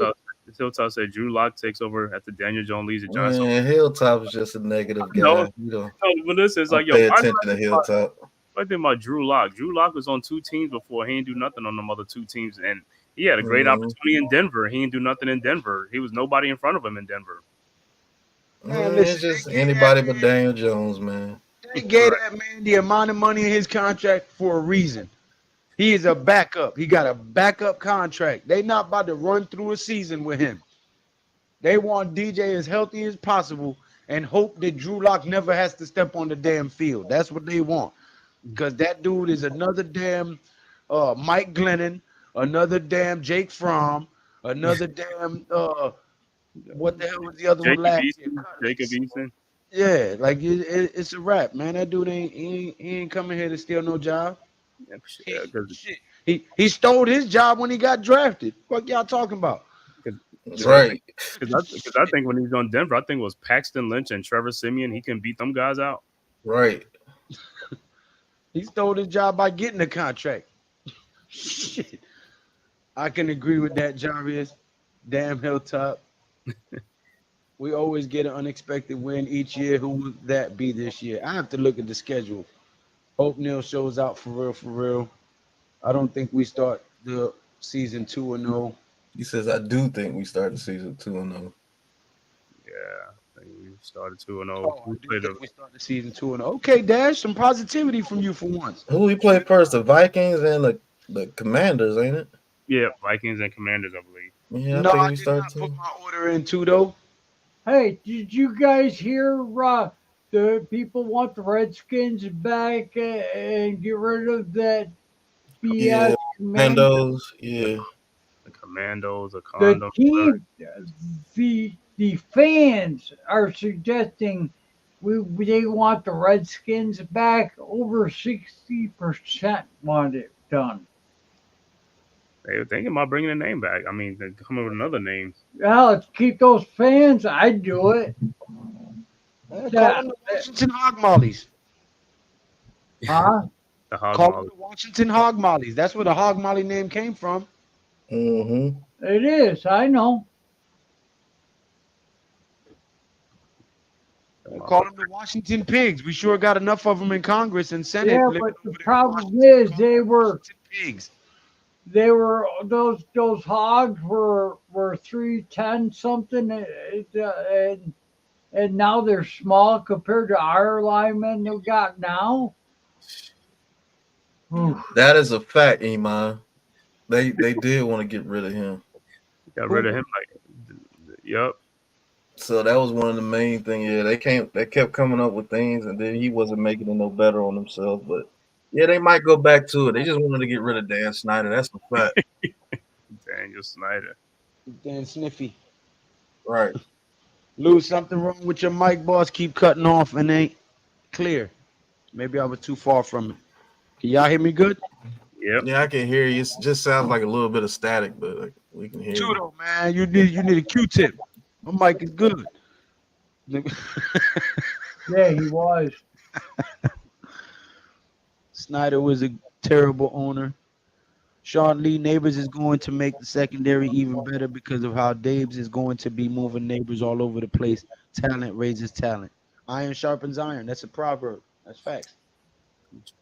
Hilltop said Drew Lock takes over after Daniel Jones leaves the Giants. Man, Hilltop is just a negative No, guy. You don't, no, but this is don't like, yo, pay I attention to Hilltop. think about Drew Lock. Drew Lock was on 2 teams before. He didn't do nothing on them other 2 teams, and he had a great opportunity in Denver. He didn't do nothing in Denver. He was nobody in front of him in Denver. Man, It's listen, just they gave anybody that but man- Daniel Jones, man. They gave that man the amount of money in his contract for a reason. He is a backup. He got a backup contract. They not about to run through a season with him. They want DJ as healthy as possible and hope that Drew Lock never has to step on the damn field. That's what they want. Because that dude is another damn Mike Glennon, another damn Jake Fromm, another damn what the hell was the other one Jacob last Eason, year? Jacob Eason. Yeah, like it's a wrap, man. That dude he ain't coming here to steal no job. He stole his job when he got drafted. What y'all talking about? That's right. Because I think when he was on Denver, I think it was Paxton Lynch and Trevor Simeon. He can beat them guys out. Right. He stole his job by getting the contract. Shit. I can agree with that, Jarvis. Damn Hilltop. We always get an unexpected win each year. Who would that be this year? I have to look at the schedule. Hope Neal shows out for real, for real. I don't think we start the season 2-0. He says, I do think we start the season 2-0. Yeah, I think we started 2-0. Oh, I We do played think we start the season 2-0. Okay, Dash, some positivity from you for once. Who we play first? The Vikings and the Commanders, ain't it? Vikings and Commanders, I believe. Yeah, I No, think I we did start not put too. my order in too, though. Hey, did you guys hear the people want the Redskins back and get rid of that BS Yeah, command? Commandos. Yeah. The Commandos, the The Condos. team, the fans are suggesting they want the Redskins back. Over 60% want it done. They were thinking about bringing the name back. I mean, they're coming with another name. Yeah, let's keep those fans. I'd do it. Call Yeah. them the Washington Hog Mollies. Huh? The Hog Call them Molly. the Washington Hog Mollies. That's where the Hog Molly name came from. Mm-hmm. It is. I know. Call them the Washington Pigs. We sure got enough of them in Congress and Senate. Yeah, living but the over there in problem Washington. is Call them the Washington Pigs. they were those hogs were 310 something and now they're small compared to our linemen we got now. Oof. That is a fact, Iman. They did want to get rid of him. Got rid of him. Yep. So that was one of the main things. Yeah, they kept coming up with things, and then he wasn't making it no better on himself. But Yeah, they might go back to it. They just wanted to get rid of Dan Snyder. That's a fact. Daniel Snyder. Dan Sniffy. Right. Lou, something wrong with your mic, boss? Keep cutting off and ain't clear. Maybe I was too far from it. Can y'all hear me good? Yep. Yeah, I can hear you. It just sounds like a little bit of static, but like, we can hear you. Tudo, man, you need a Q-tip. My mic is good. Yeah, he was. Snyder was a terrible owner. Sean Lee Neighbors is going to make the secondary even better because of how Daves is going to be moving Neighbors all over the place. Talent raises talent. Iron sharpens iron. That's a proverb. That's facts.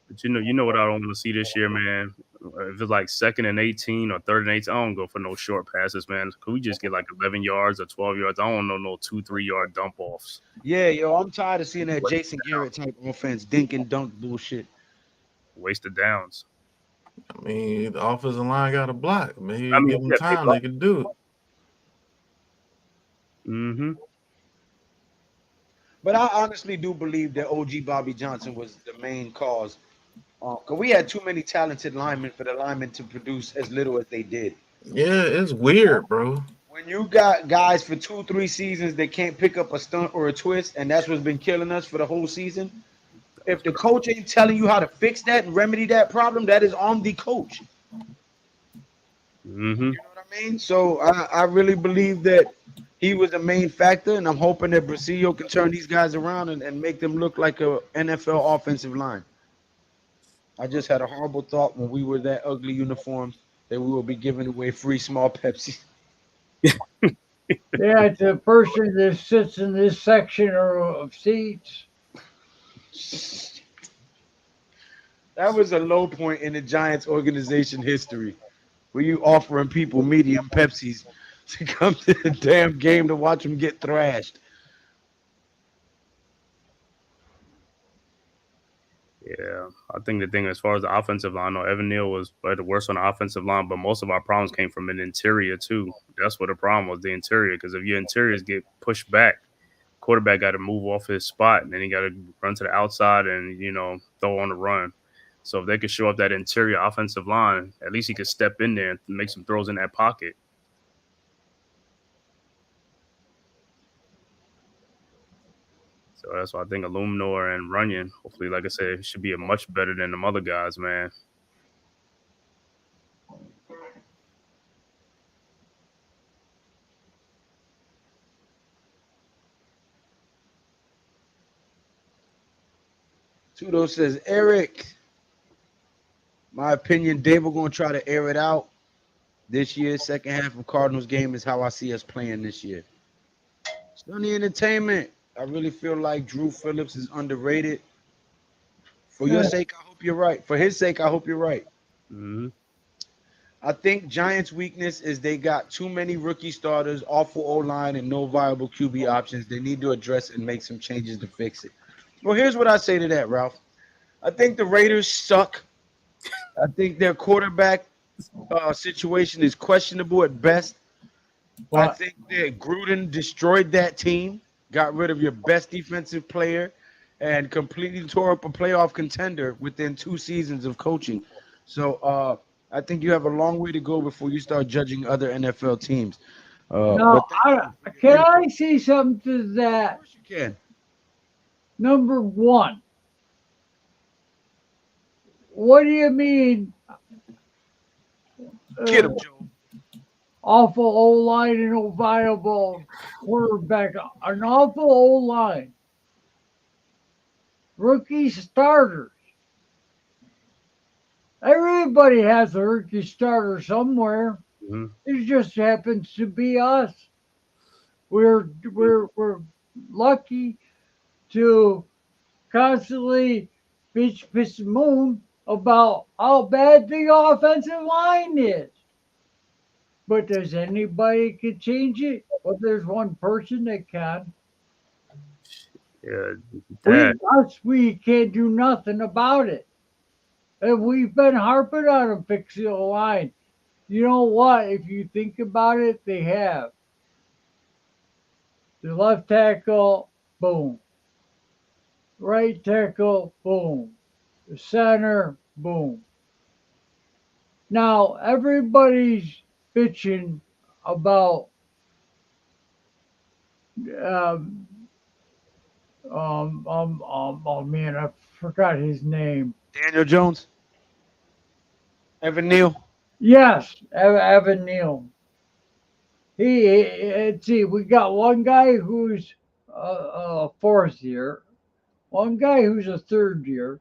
But you know what I don't want to see this year, man. If it's like 2nd and 18 or 3rd and 18, I don't go for no short passes, man. Could we just get like 11 yards or 12 yards? I don't know no 2-3 yard dump offs. Yeah, yo, I'm tired of seeing that Jason Garrett type offense, dink and dunk bullshit. Wasted downs. I mean, the offensive line got a block. Maybe I mean, give them yeah, time, they can do it. Mm-hmm. But I honestly do believe that OG Bobby Johnson was the main cause. Because we had too many talented linemen for the linemen to produce as little as they did. Yeah, it's weird, bro. When you got guys for 2-3 seasons that can't pick up a stunt or a twist, and that's what's been killing us for the whole season. If the coach ain't telling you how to fix that and remedy that problem, that is on the coach. Mm-hmm. You know what I mean? So I really believe that he was the main factor, and I'm hoping that Brasilio can turn these guys around and make them look like a NFL offensive line. I just had a horrible thought when we were that ugly uniform that we will be giving away free small Pepsi. Yeah, it's the person that sits in this section of seats. That was a low point in the Giants organization history. Were you offering people medium Pepsis to come to the damn game to watch them get thrashed? Yeah, I think the thing as far as the offensive line, I know Evan Neal was the worst on the offensive line, but most of our problems came from an interior too. That's what the problem was, the interior. Because if your interiors get pushed back, quarterback got to move off his spot, and then he got to run to the outside and throw on the run. So if they could show up that interior offensive line, at least he could step in there and make some throws in that pocket. So that's why I think Illuminor and Runyon, hopefully, like I said, should be a much better than them other guys, man. Tudo says, Eric, my opinion, Dave, we're going to try to air it out this year. Second half of Cardinals game is how I see us playing this year. Sunny Entertainment. I really feel like Drew Phillips is underrated. For your sake, I hope you're right. For his sake, I hope you're right. Mm-hmm. I think Giants' weakness is they got too many rookie starters, awful O-line, and no viable QB options. They need to address and make some changes to fix it. Well, here's what I say to that, Ralph. I think the Raiders suck. I think their quarterback situation is questionable at best. I think that Gruden destroyed that team, got rid of your best defensive player, and completely tore up a playoff contender within 2 seasons of coaching. So I think you have a long way to go before you start judging other NFL teams. Now, can I say something to that? Of course you can. Number one, what do you mean? Get him, Joe. Awful O-line and no viable quarterback. An awful O-line. Rookie starters. Everybody has a rookie starter somewhere. Mm-hmm. It just happens to be us. We're lucky to constantly bitch the moon about how bad the offensive line is. But does anybody can change it? Well, there's one person that can. Yeah, We can't do nothing about it. And we've been harping on them fixing the line. You know what? If you think about it, they have. The left tackle, boom. Right tackle, boom. center, boom. Now everybody's bitching about um, oh man, I forgot his name. Daniel Jones, Evan Neal. Yes, Evan Neal. Let's see, we got one guy who's a fourth year, one guy who's a third year.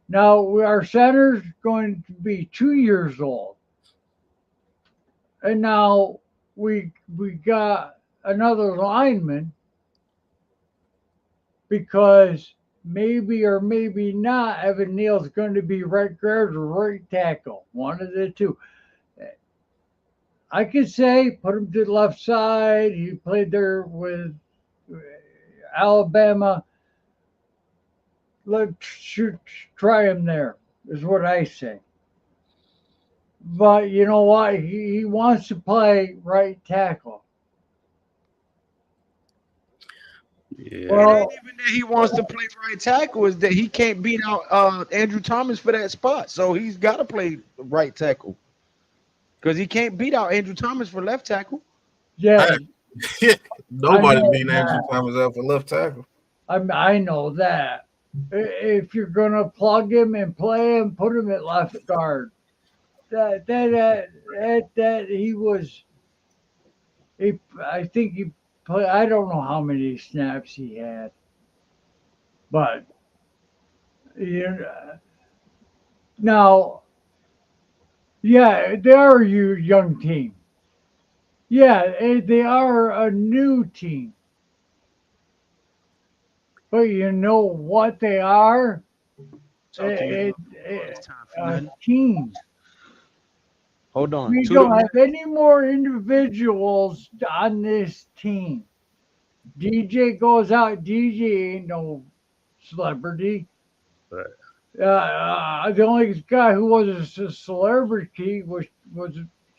Now our center's going to be 2 years old, and now we got another lineman because maybe or maybe not Evan Neal's going to be right guard or right tackle, one of the two. I could say put him to the left side. He played there with Alabama. Let's shoot, try him there, is what I say. But you know what? He wants to play right tackle. Yeah. It Well, ain't even that he wants to play right tackle, is that he can't beat out Andrew Thomas for that spot. So he's got to play right tackle because he can't beat out Andrew Thomas for left tackle. yeah, Nobody's I know beating Andrew Thomas out for left tackle. I know that. If you're gonna plug him and play him, put him at left guard. That he was. I think he played. I don't know how many snaps he had, but you know, now, yeah, they are a young team. Yeah, they are a new team. But you know what they are? Talk to me. A It's time for a nothing. team. Hold on. We don't have any more individuals on this team. DJ goes out. DJ ain't no celebrity. Right. The only guy who was a celebrity was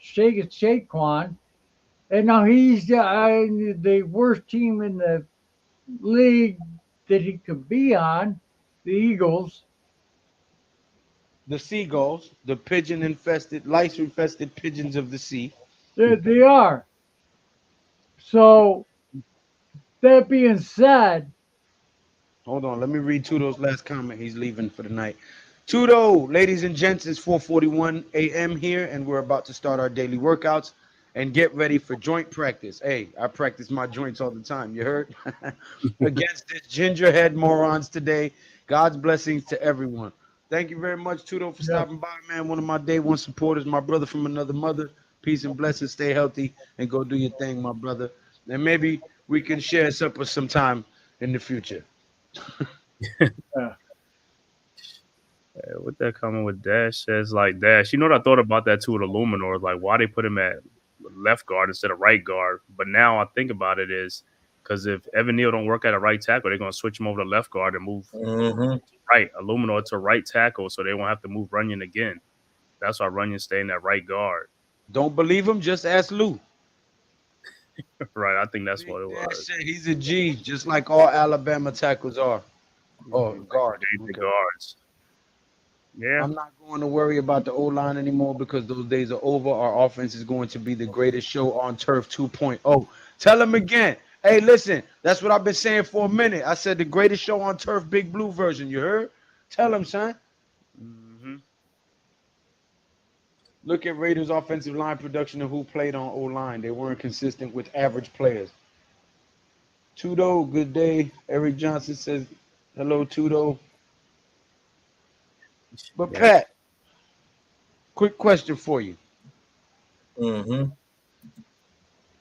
Saquon, and now he's the worst team in the league that he could be on, the Eagles. The seagulls, the pigeon infested, lice infested pigeons of the sea. They are. So that being said, Hold on, let me read Tudo's last comment. He's leaving for the night. Tudo, ladies and gents, it's 4:41 a.m. here, and we're about to start our daily workouts and get ready for joint practice. Hey, I practice my joints all the time. You heard? Against this gingerhead morons today. God's blessings to everyone. Thank you very much, Tudo, for stopping by, man. One of my day one supporters, my brother from another mother. Peace and blessings. Stay healthy and go do your thing, my brother. And maybe we can share supper sometime in the future. With that coming with Dash says like Dash, you know what I thought about that too with Illuminor, like why they put him at left guard instead of right guard. But now I think about it is because if Evan Neal don't work at a right tackle, they're gonna switch him over to left guard and move right Illuminor to right tackle, so they won't have to move Runyon again. That's why Runyon stay in that right guard. Don't believe him? Just ask Lou. Right, I think that's what it was. He's a G, just like all Alabama tackles are. Oh, guard. The guards. Yeah. I'm not going to worry about the O-line anymore because those days are over. Our offense is going to be the greatest show on turf 2.0. Tell him again. Hey, listen, that's what I've been saying for a minute. I said the greatest show on turf, Big Blue version. You heard? Tell him, son. Mm-hmm. Look at Raiders' offensive line production and who played on O-line. They weren't consistent with average players. Tudo, good day. Eric Johnson says, hello, Tudo. But, Pat, quick question for you.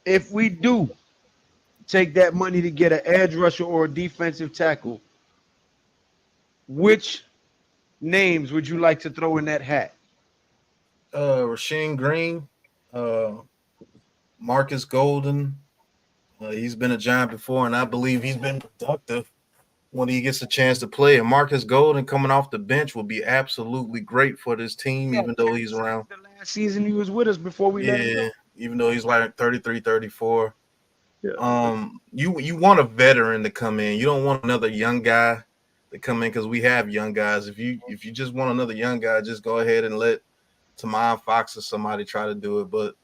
If we do take that money to get an edge rusher or a defensive tackle, which names would you like to throw in that hat? Rasheem Green, Marcus Golden. He's been a Giant before, and I believe he's been productive when he gets a chance to play. And Marcus Golden coming off the bench will be absolutely great for this team, even though he's around. The last season he was with us before we let him go. Even though he's like 33, 34. Yeah. You want a veteran to come in. You don't want another young guy to come in because we have young guys. If you just want another young guy, just go ahead and let Tamon Fox or somebody try to do it. But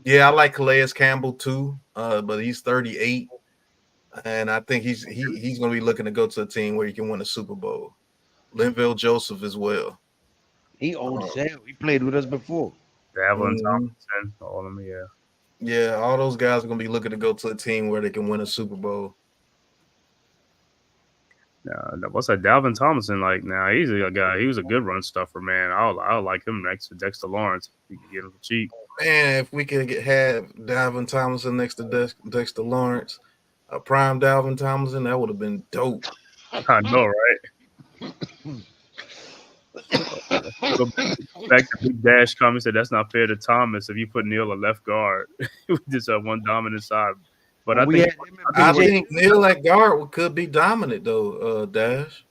yeah, I like Calais Campbell too. But he's 38, and I think he's going to be looking to go to a team where he can win a Super Bowl. Linville Joseph as well. He old as hell. He played with us before. Davin Mhm. Tomlinson, all of them, yeah. Yeah, all those guys are going to be looking to go to a team where they can win a Super Bowl. What's that? Dalvin Tomlinson, like now he's a guy. He was a good run stuffer, man. I'll like him next to Dexter Lawrence. You can get him cheap. Man, if we could have Dalvin Tomlinson next to Dexter Lawrence, a prime Dalvin Tomlinson, that would have been dope. I know, right? Go back to Big Dash comment said that's not fair to Thomas if you put Neal a left guard. We just have one dominant side. But Well, I think Neal at guard could be dominant though, Dash.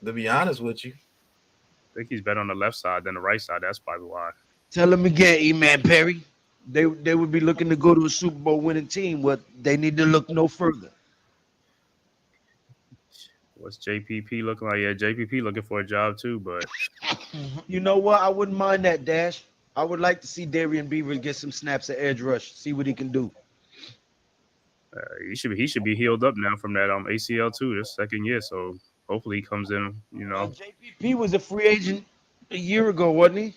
To be honest with you, I think he's better on the left side than the right side. That's probably why. Tell him again, E-Man Perry. They would be looking to go to a Super Bowl winning team, but they need to look no further. What's JPP looking like? Yeah, JPP looking for a job too, but You know what? I wouldn't mind that, Dash. I would like to see Darian Beavers get some snaps at edge rush, see what he can do. he should be healed up now from that ACL too. This second year, so hopefully he comes in. You know, JPP was a free agent a year ago, wasn't he?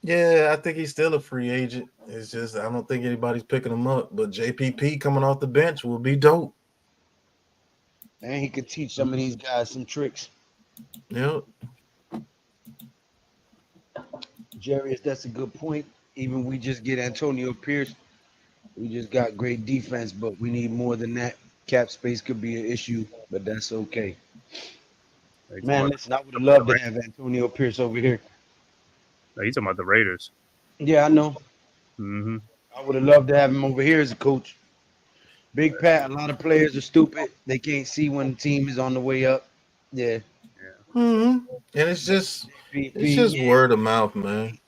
yeah, I think he's still a free agent. It's just I don't think anybody's picking him up. But JPP coming off the bench will be dope. And he could teach some of these guys some tricks. Yep. Jarius, that's a good point. Even we just get Antonio Pierce. We just got great defense, but we need more than that. Cap space could be an issue, but that's okay. Man, listen, I would have loved to have Antonio Pierce over here. you talking about the Raiders? Yeah, I know. Mm-hmm. I would have loved to have him over here as a coach. Big Pat, a lot of players are stupid. They can't see when the team is on the way up. Yeah. Mm-hmm. And it's just word of mouth, man.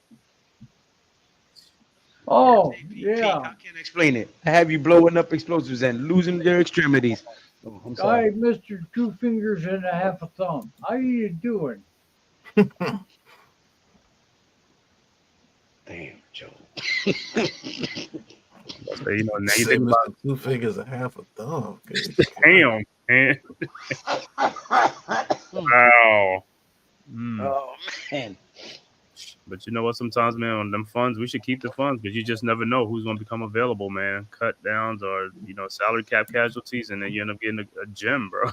Oh, JPP, yeah. I can't explain it. I have you blowing up explosives and losing their extremities. Oh, I'm sorry. Hi, Mr. Two Fingers and a Half a Thumb. How you doing? Damn, Joe. So, you know, now you Say think about 2 fingers and half a thumb. damn, man. Wow. Oh, man. But you know what? Sometimes, man, on them funds, we should keep the funds because you just never know who's going to become available, man. Cut downs or, you know, salary cap casualties, and then you end up getting a gem, bro.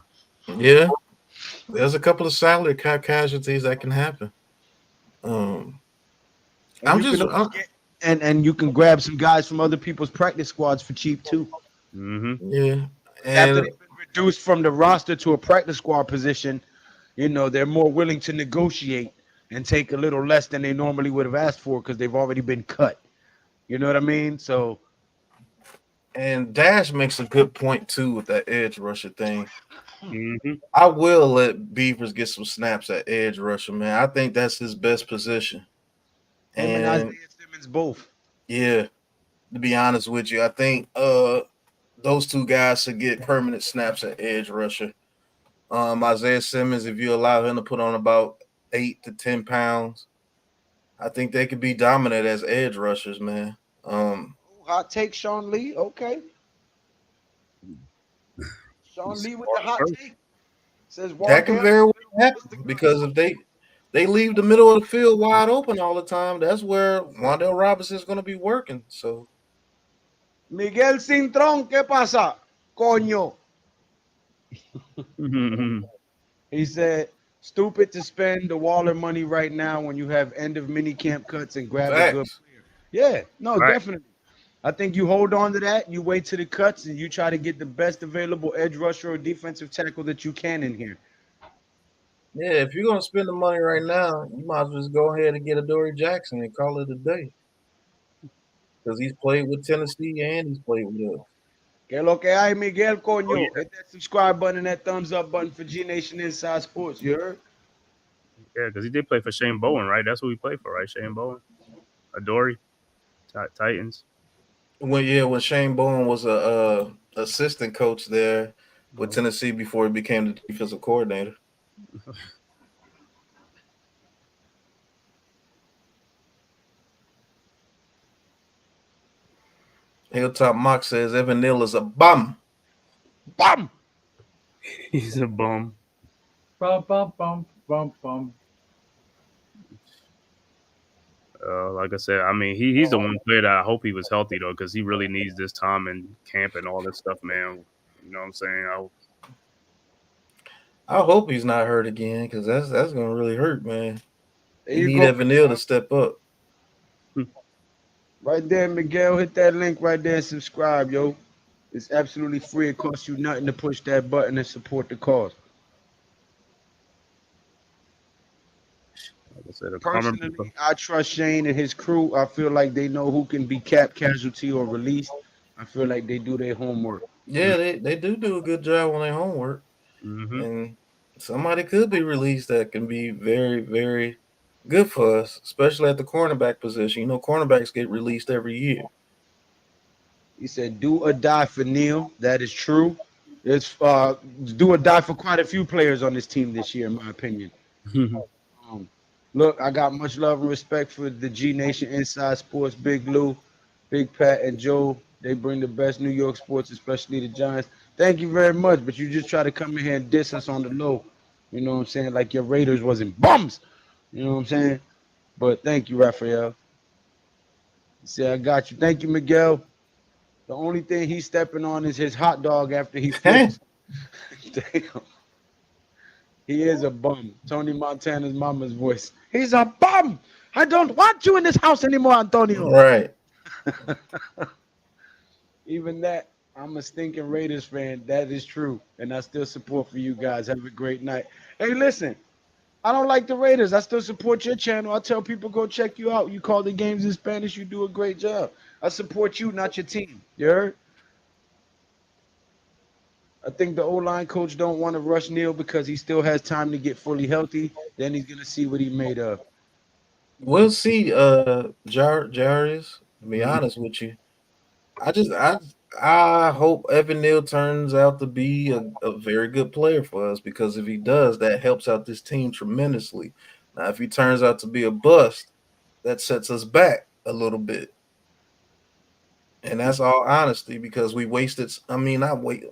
Yeah. There's a couple of salary cap casualties that can happen. And you can grab some guys from other people's practice squads for cheap too. Mm-hmm. Yeah. After And they've been reduced from the roster to a practice squad position, you know, they're more willing to negotiate and take a little less than they normally would have asked for because they've already been cut. You know what I mean? So And Dash makes a good point too with that edge rusher thing. Mm-hmm. I will let Beavers get some snaps at edge rusher, man. I think that's his best position. him and Isaiah Simmons both. Yeah, to be honest with you, I think those two guys should get permanent snaps at edge rusher. Isaiah Simmons, if you allow him to put on about 8 to 10 pounds, I think they could be dominant as edge rushers, man. Hot take, Sean Lee. Okay. Sean Lee with the hot take. Says That can very well happen because if they leave the middle of the field wide open all the time, that's where Wan'Dale Robinson is going to be working. So Miguel Cintrón, ¿qué pasa? Coño. He said, stupid to spend the Waller money right now when you have end of mini camp cuts and grab a good player. Yeah, no, definitely. I think you hold on to that. You wait to the cuts and you try to get the best available edge rusher or defensive tackle that you can in here. yeah, if you're going to spend the money right now, you might as well just go ahead and get a Dory Jackson and call it a day. Because he's played with Tennessee and he's played with us. Que lo que hay, Miguel, coño. Hit that subscribe button and that thumbs up button for G Nation Inside Sports. You heard? Yeah, because he did play for Shane Bowen, right? That's who he played for, right? Shane Bowen, Adoree, Titans. When Shane Bowen was a assistant coach there with Tennessee before he became the defensive coordinator. Hilltop Mock says Evan Neal is a bum. Bum. He's a bum. Bum, bum, bum, bum, bum. Like I said, I mean, he's the one player that I hope he was healthy though, because he really needs this time in camp and all this stuff, man. You know what I'm saying? I hope he's not hurt again, because that's gonna really hurt, man. There You you need go. Evan Neal to step up. Right there, Miguel. Hit that link right there and subscribe, yo. It's absolutely free. It costs you nothing to push that button and support the cause. Like I said, a common. Personally, I trust Shane and his crew. I feel like they know who can be cap casualty or released. I feel like they do their homework. Yeah, they do a good job on their homework, Mm-hmm. and somebody could be released that can be very, very good for us, especially at the cornerback position. You know, cornerbacks get released every year. He said, "Do or die for Neal." That is true. It's do or die for quite a few players on this team this year, in my opinion. Um, Look, I got much love and respect for the G Nation Inside Sports, Big Lou, Big Pat, and Joe. They bring the best New York sports, especially the Giants. Thank you very much, but you just try to come in here and diss us on the low. You know what I'm saying? Like your Raiders wasn't bums. You know what I'm saying? But thank you, Raphael. He said, I got you. Thank you, Miguel. The only thing he's stepping on is his hot dog after he flips. Damn. He is a bum. Tony Montana's mama's voice. He's a bum. I don't want you in this house anymore, Antonio. Right. Even that, I'm a stinking Raiders fan. That is true. And I still support for you guys. Have a great night. Hey, listen, I don't like the Raiders. I still support your channel. I tell people go check you out. You call the games in Spanish. You do a great job. I support you, not your team. You heard? I think the O-line coach don't want to rush Neal because he still has time to get fully healthy. Then he's gonna see what he made of. We'll see, Jarius. To be honest with you, I hope Evan Neal turns out to be a very good player for us, because if he does, that helps out this team tremendously. Now, if he turns out to be a bust, that sets us back a little bit. And that's all honesty, because we wasted. I mean, not wait.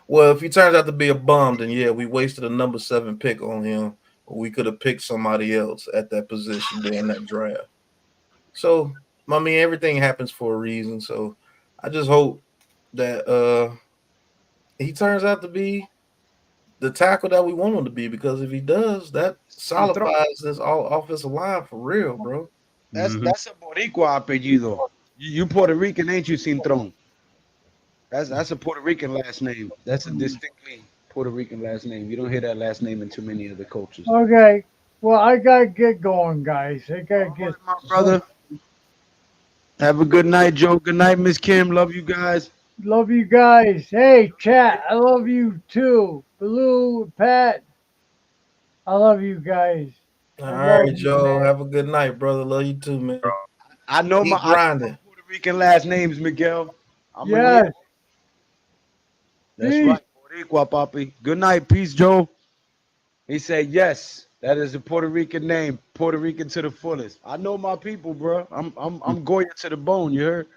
Well, if he turns out to be a bum, then yeah, we wasted a number 7 pick on him. We could have picked somebody else at that position during that draft. So, I mean, everything happens for a reason. So, I just hope that he turns out to be the tackle that we want him to be, because if he does, that solidifies this all offensive line for real, bro. That's a Boricua apellido. You Puerto Rican, ain't you, Cintron? That's a Puerto Rican last name. That's a distinctly Puerto Rican last name. You don't hear that last name in too many other cultures. Okay. Well, I gotta get going, guys. I gotta get. My brother. Have a good night, Joe. Good night, Miss Kim. Love you guys. Love you guys. Hey, chat. I love you too. Blue, Pat. I love you guys. All I right, love you, Joe. man. Have a good night, brother. Love you too, man. I know Keep my grinding. Puerto Rican last names, Miguel. I'm a Yes. Neal. That's Peace. right. Boricua, papi. Good night. Peace, Joe. He said, yes, that is a Puerto Rican name. Puerto Rican to the fullest. I know my people, bro. I'm Goya to the bone, you heard?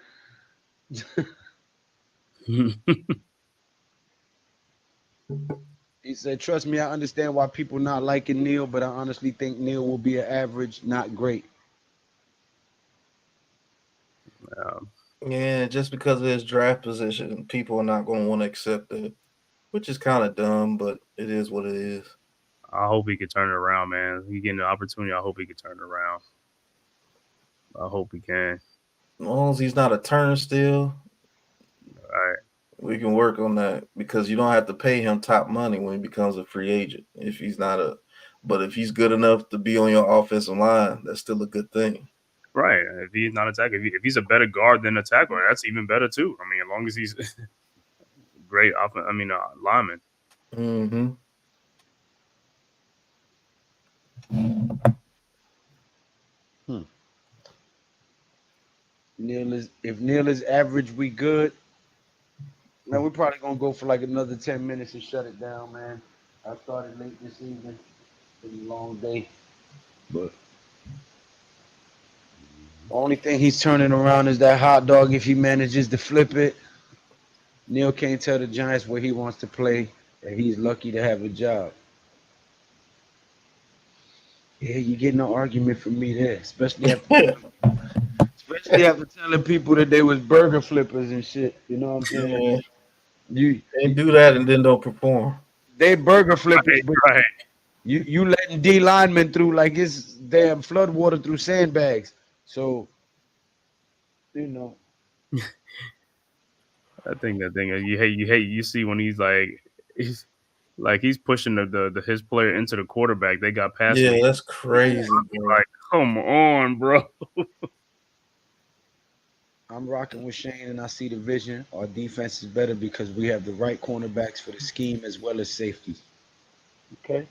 He said, trust me, I understand why people not liking Neal, but I honestly think Neal will be an average, not great. Yeah, just because of his draft position, people are not going to want to accept it, which is kind of dumb, but it is what it is. I hope he could turn it around, man. He getting the opportunity. I hope he could turn it around. I hope he can. As long as he's not a turnstile, All right. we can work on that, because you don't have to pay him top money when he becomes a free agent. If he's not but if he's good enough to be on your offensive line, that's still a good thing. Right. If he's not a tackle, if he's a better guard than a tackler, that's even better too. I mean, as long as he's great lineman. Mm-hmm. If Neal is average, we good. Man, we're probably gonna go for like another 10 minutes and shut it down, man. I started late this evening. Been a long day, but only thing he's turning around is that hot dog. If he manages to flip it, Neal can't tell the Giants where he wants to play, and he's lucky to have a job. Yeah, you get no argument from me there, especially after telling people that they was burger flippers and shit. You know what I'm saying? Yeah, You, they do that and then don't perform. they burger flippers, Right, but right. you letting D linemen through like it's damn flood water through sandbags. So you know, I think that thing you see when he's pushing the his player into the quarterback. They got past Yeah, me. that's crazy, bro. Like, come on, bro. I'm rocking with Shane, and I see the vision. Our defense is better because we have the right cornerbacks for the scheme as well as safeties. Okay.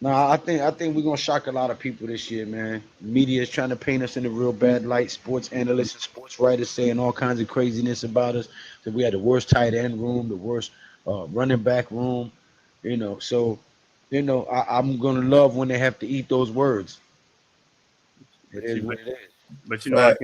No, I think we're gonna shock a lot of people this year, man. Media is trying to paint us in a real bad light. Sports analysts and sports writers saying all kinds of craziness about us. That we had the worst tight end room, the worst running back room. So I'm gonna love when they have to eat those words. It But is you, what but, it is. but you know, Fact.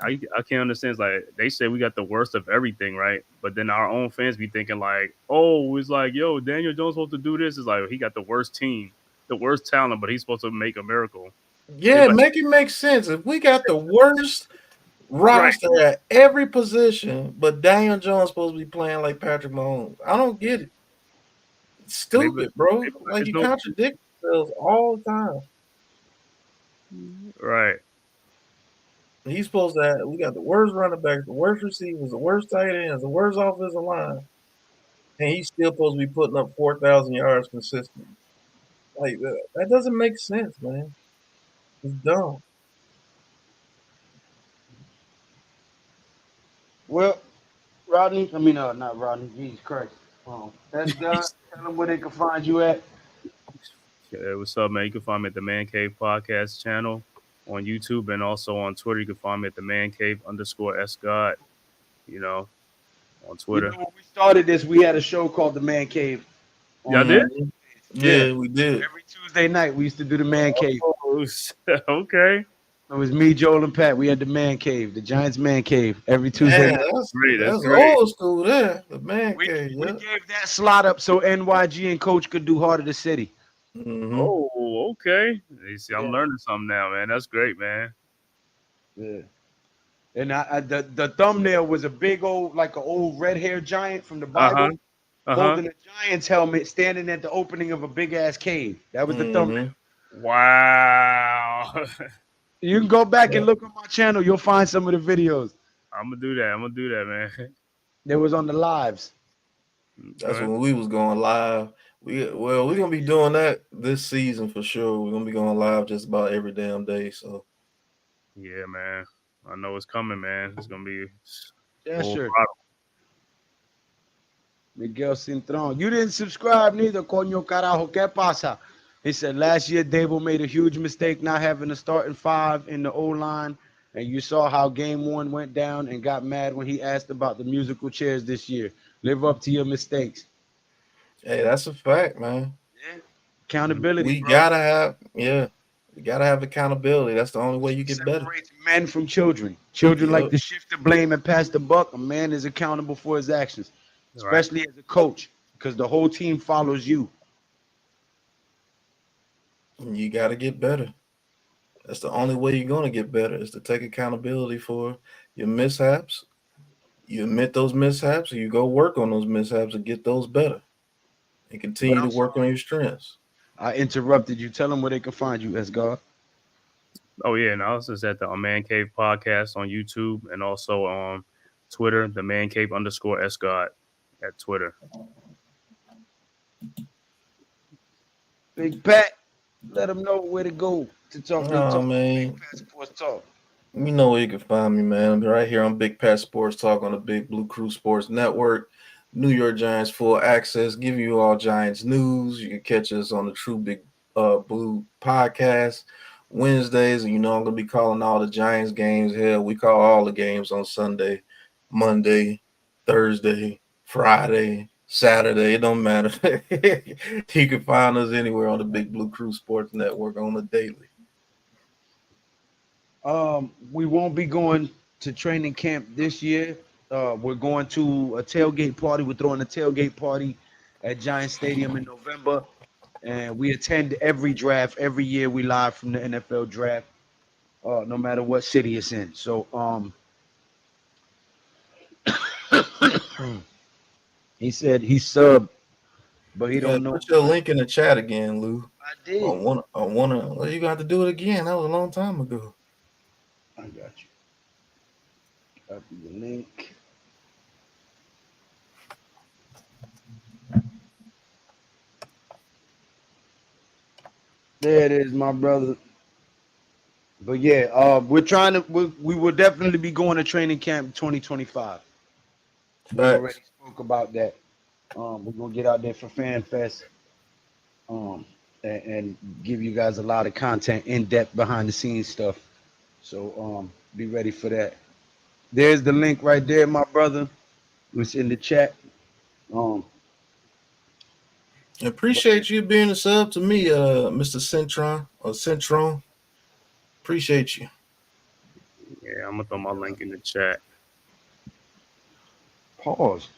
I can't understand. It's like they say we got the worst of everything, right? But then our own fans be thinking like, oh, it's like, yo, Daniel Jones supposed to do this. It's like he got the worst team, the worst talent, but he's supposed to make a miracle. It's Yeah, like, make it make sense. If we got the worst right? roster at every position, but Daniel Jones supposed to be playing like Patrick Mahomes, I don't get it. It's Maybe, stupid, bro. maybe Like it's you no contradict yourselves all the time. right. He's supposed to have, we got the worst running backs, the worst receivers, the worst tight ends, the worst offensive line, and he's still supposed to be putting up 4,000 yards consistently. Like that doesn't make sense, man. It's dumb. Well, Rodney, I mean, not Rodney. Jesus Christ. That's God. Tell them where they can find you at. Yeah, what's up, man? You can find me at the Man Cave Podcast channel on YouTube and also on Twitter. You can find me at the Man Cave _ God. You know, on You Twitter. know, when we started this, we had a show called The Man Cave Y'all on did? Mhm. yeah. Yeah, we did. Every Tuesday night, we used to do The Man Cave. Oh, okay. It was me, Joel, and Pat. We had The Man Cave, the Giants Man Cave, every Tuesday Man, night. Great. That's that's great. old school there. The man We, cave, we yeah. gave that slot up so NYG and Coach could do Heart of the City. Mm-hmm. Oh, okay. You see, I'm Yeah, learning something now, man. That's great, man. yeah. And the thumbnail was a big old, like an old red haired giant from the Uh huh. Bible Uh huh. holding a Giants helmet standing at the opening of a big ass cave. That was the thumbnail. Mm-hmm. Wow. You can go back Yeah. and look on my channel. You'll find some of the videos. I'm gonna do that. I'm gonna do that, man. That was on the lives. That's Okay. when we was going live. We're gonna be doing that this season for sure. We're gonna be going live just about every damn day. So Yeah, man. I know it's coming, man. It's gonna be Yeah, full sure. throttle. Miguel Cintron. You didn't subscribe neither, coño carajo. ¿Qué pasa? He said last year Dable made a huge mistake not having a starting five in the O line, and you saw how game one went down and got mad when he asked about the musical chairs this year. Live up to your mistakes. hey, that's a fact, man. Yeah. Accountability, We bro. gotta have we gotta have accountability. That's the only way you get better. Separates men from children. Children like Yep. to shift the blame and pass the buck. A man is accountable for his actions, Right. especially as a coach, because the whole team follows you. You gotta get better. That's the only way you're gonna get better is to take accountability for your mishaps. You admit those mishaps and you go work on those mishaps and get those better and But continue to I'm work on sorry, your strengths. I interrupted you. Tell them where they can find you, Esgar. Oh yeah, and I was just at the Man Cave Podcast on YouTube and also on Twitter, the Man Cave _ God at Twitter. Big Pat, let them know where to go to talk. They Oh talk man, Big Pat Sports Talk. you know where you can find me, man. I'm right here on Big Pat Sports Talk on the Big Blue Crew Sports Network. New York Giants full access, give you all Giants news. You can catch us on the True Big Blue podcast Wednesdays, and you know I'm gonna be calling all the Giants games. Hell, we call all the games on Sunday, Monday, Thursday, Friday. Saturday. It don't matter. You can find us anywhere on the Big Blue Crew Sports Network on the daily. We won't be going to training camp this year. We're going to a tailgate party. We're throwing a tailgate party at Giant Stadium in November, and we attend every draft. Every year we live from the NFL draft, no matter what city it's in. So he said he subbed, but he don't know. Put your link in the chat again, Lou. I did. I wanna. Well, you got to do it again. That was a long time ago. I got you. Copy the link. There it is, my brother. But yeah, we're trying to. We will definitely be going to training camp 2025. We already spoke about that. We're gonna get out there for Fan Fest, and give you guys a lot of content, in depth, behind the scenes stuff. So be ready for that. There's the link right there, my brother. It's in the chat. Appreciate you being a sub to me, Mr. Centron. Appreciate you. Yeah, I'm gonna throw my link in the chat. Pause.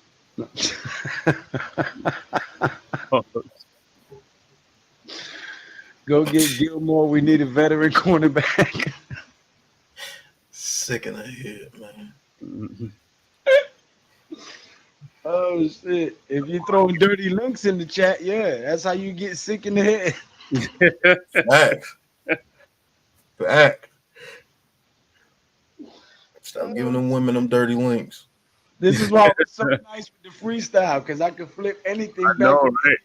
Go get Gilmore. We need a veteran cornerback. Sick in the head, man. Oh shit! If you throwing dirty links in the chat, yeah, that's how you get sick in the head. Fact. Stop giving them women them dirty links. This is why it's so nice with the freestyle, because I can flip anything back. No, right?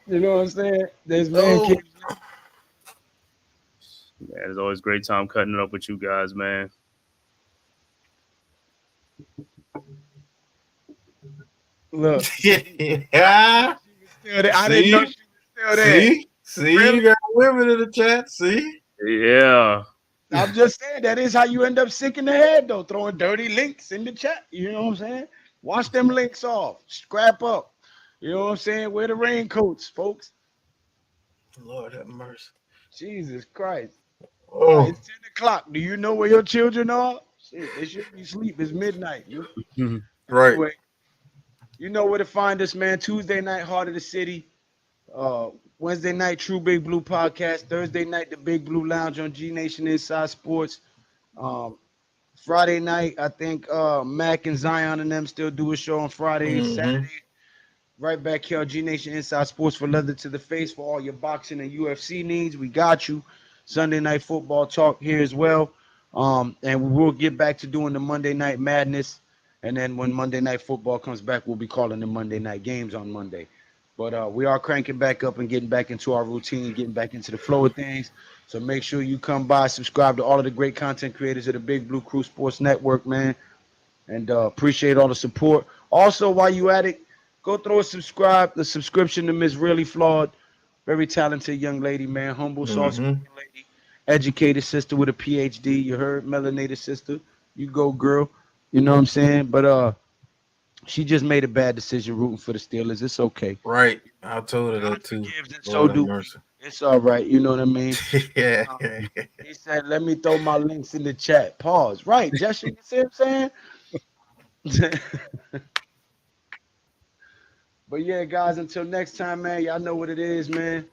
You know what I'm saying? There's man kids. Yeah, it's always a great time cutting it up with you guys, man. Look. Yeah. I didn't know she was still there. See, you got women in the chat. See? Yeah. I'm just saying that is how you end up sick in the head, though, throwing dirty links in the chat. You know what I'm saying? Wash them links off. Scrap up. You know what I'm saying? Wear the raincoats, folks. Lord have mercy. Jesus Christ. Oh. It's 10 o'clock. Do you know where your children are? Shit, they should be asleep. It's midnight. Right. Anyway, you know where to find us, man. Tuesday night, Heart of the City. Wednesday night, True Big Blue Podcast. Thursday night, the Big Blue Lounge on G Nation Inside Sports. Friday night, I think Mac and Zion and them still do a show on Friday. Mhm. Saturday, right back here on G Nation Inside Sports for Leather to the Face for all your boxing and UFC needs. We got you. Sunday night football talk here as well. And we will get back to doing the Monday Night Madness. And then when Monday Night Football comes back, we'll be calling the Monday Night Games on Monday. But we are cranking back up and getting back into our routine, getting back into the flow of things. So make sure you come by, subscribe to all of the great content creators of the Big Blue Crew Sports Network, man. And appreciate all the support. Also, while you at it, go throw a subscription to Miss Really Flawed. Very talented young lady, man. Humble, soft-spoken lady. Educated sister with a PhD. You heard? Melanated sister. You go, girl. You know what I'm saying? But she just made a bad decision rooting for the Steelers. It's okay. Right. I told her that too. So do we. It's all right. You know what I mean? Yeah. He said, let me throw my links in the chat. Pause. Right, Jesse, you see what I'm saying? But yeah, guys, until next time, man, y'all know what it is, man.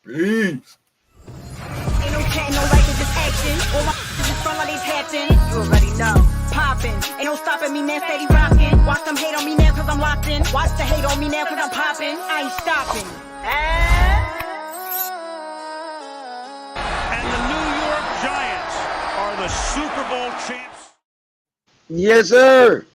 Peace. Ain't no chat, no like, it's just action. All my just front like these hatching. You already know. Poppin'. Ain't no stopping me, man, steady rockin'. Watch them hate on me now, cause I'm locked in. Watch the hate on me now, cause I'm poppin'. I ain't stopping. And the New York Giants are the Super Bowl champs. Yes, sir.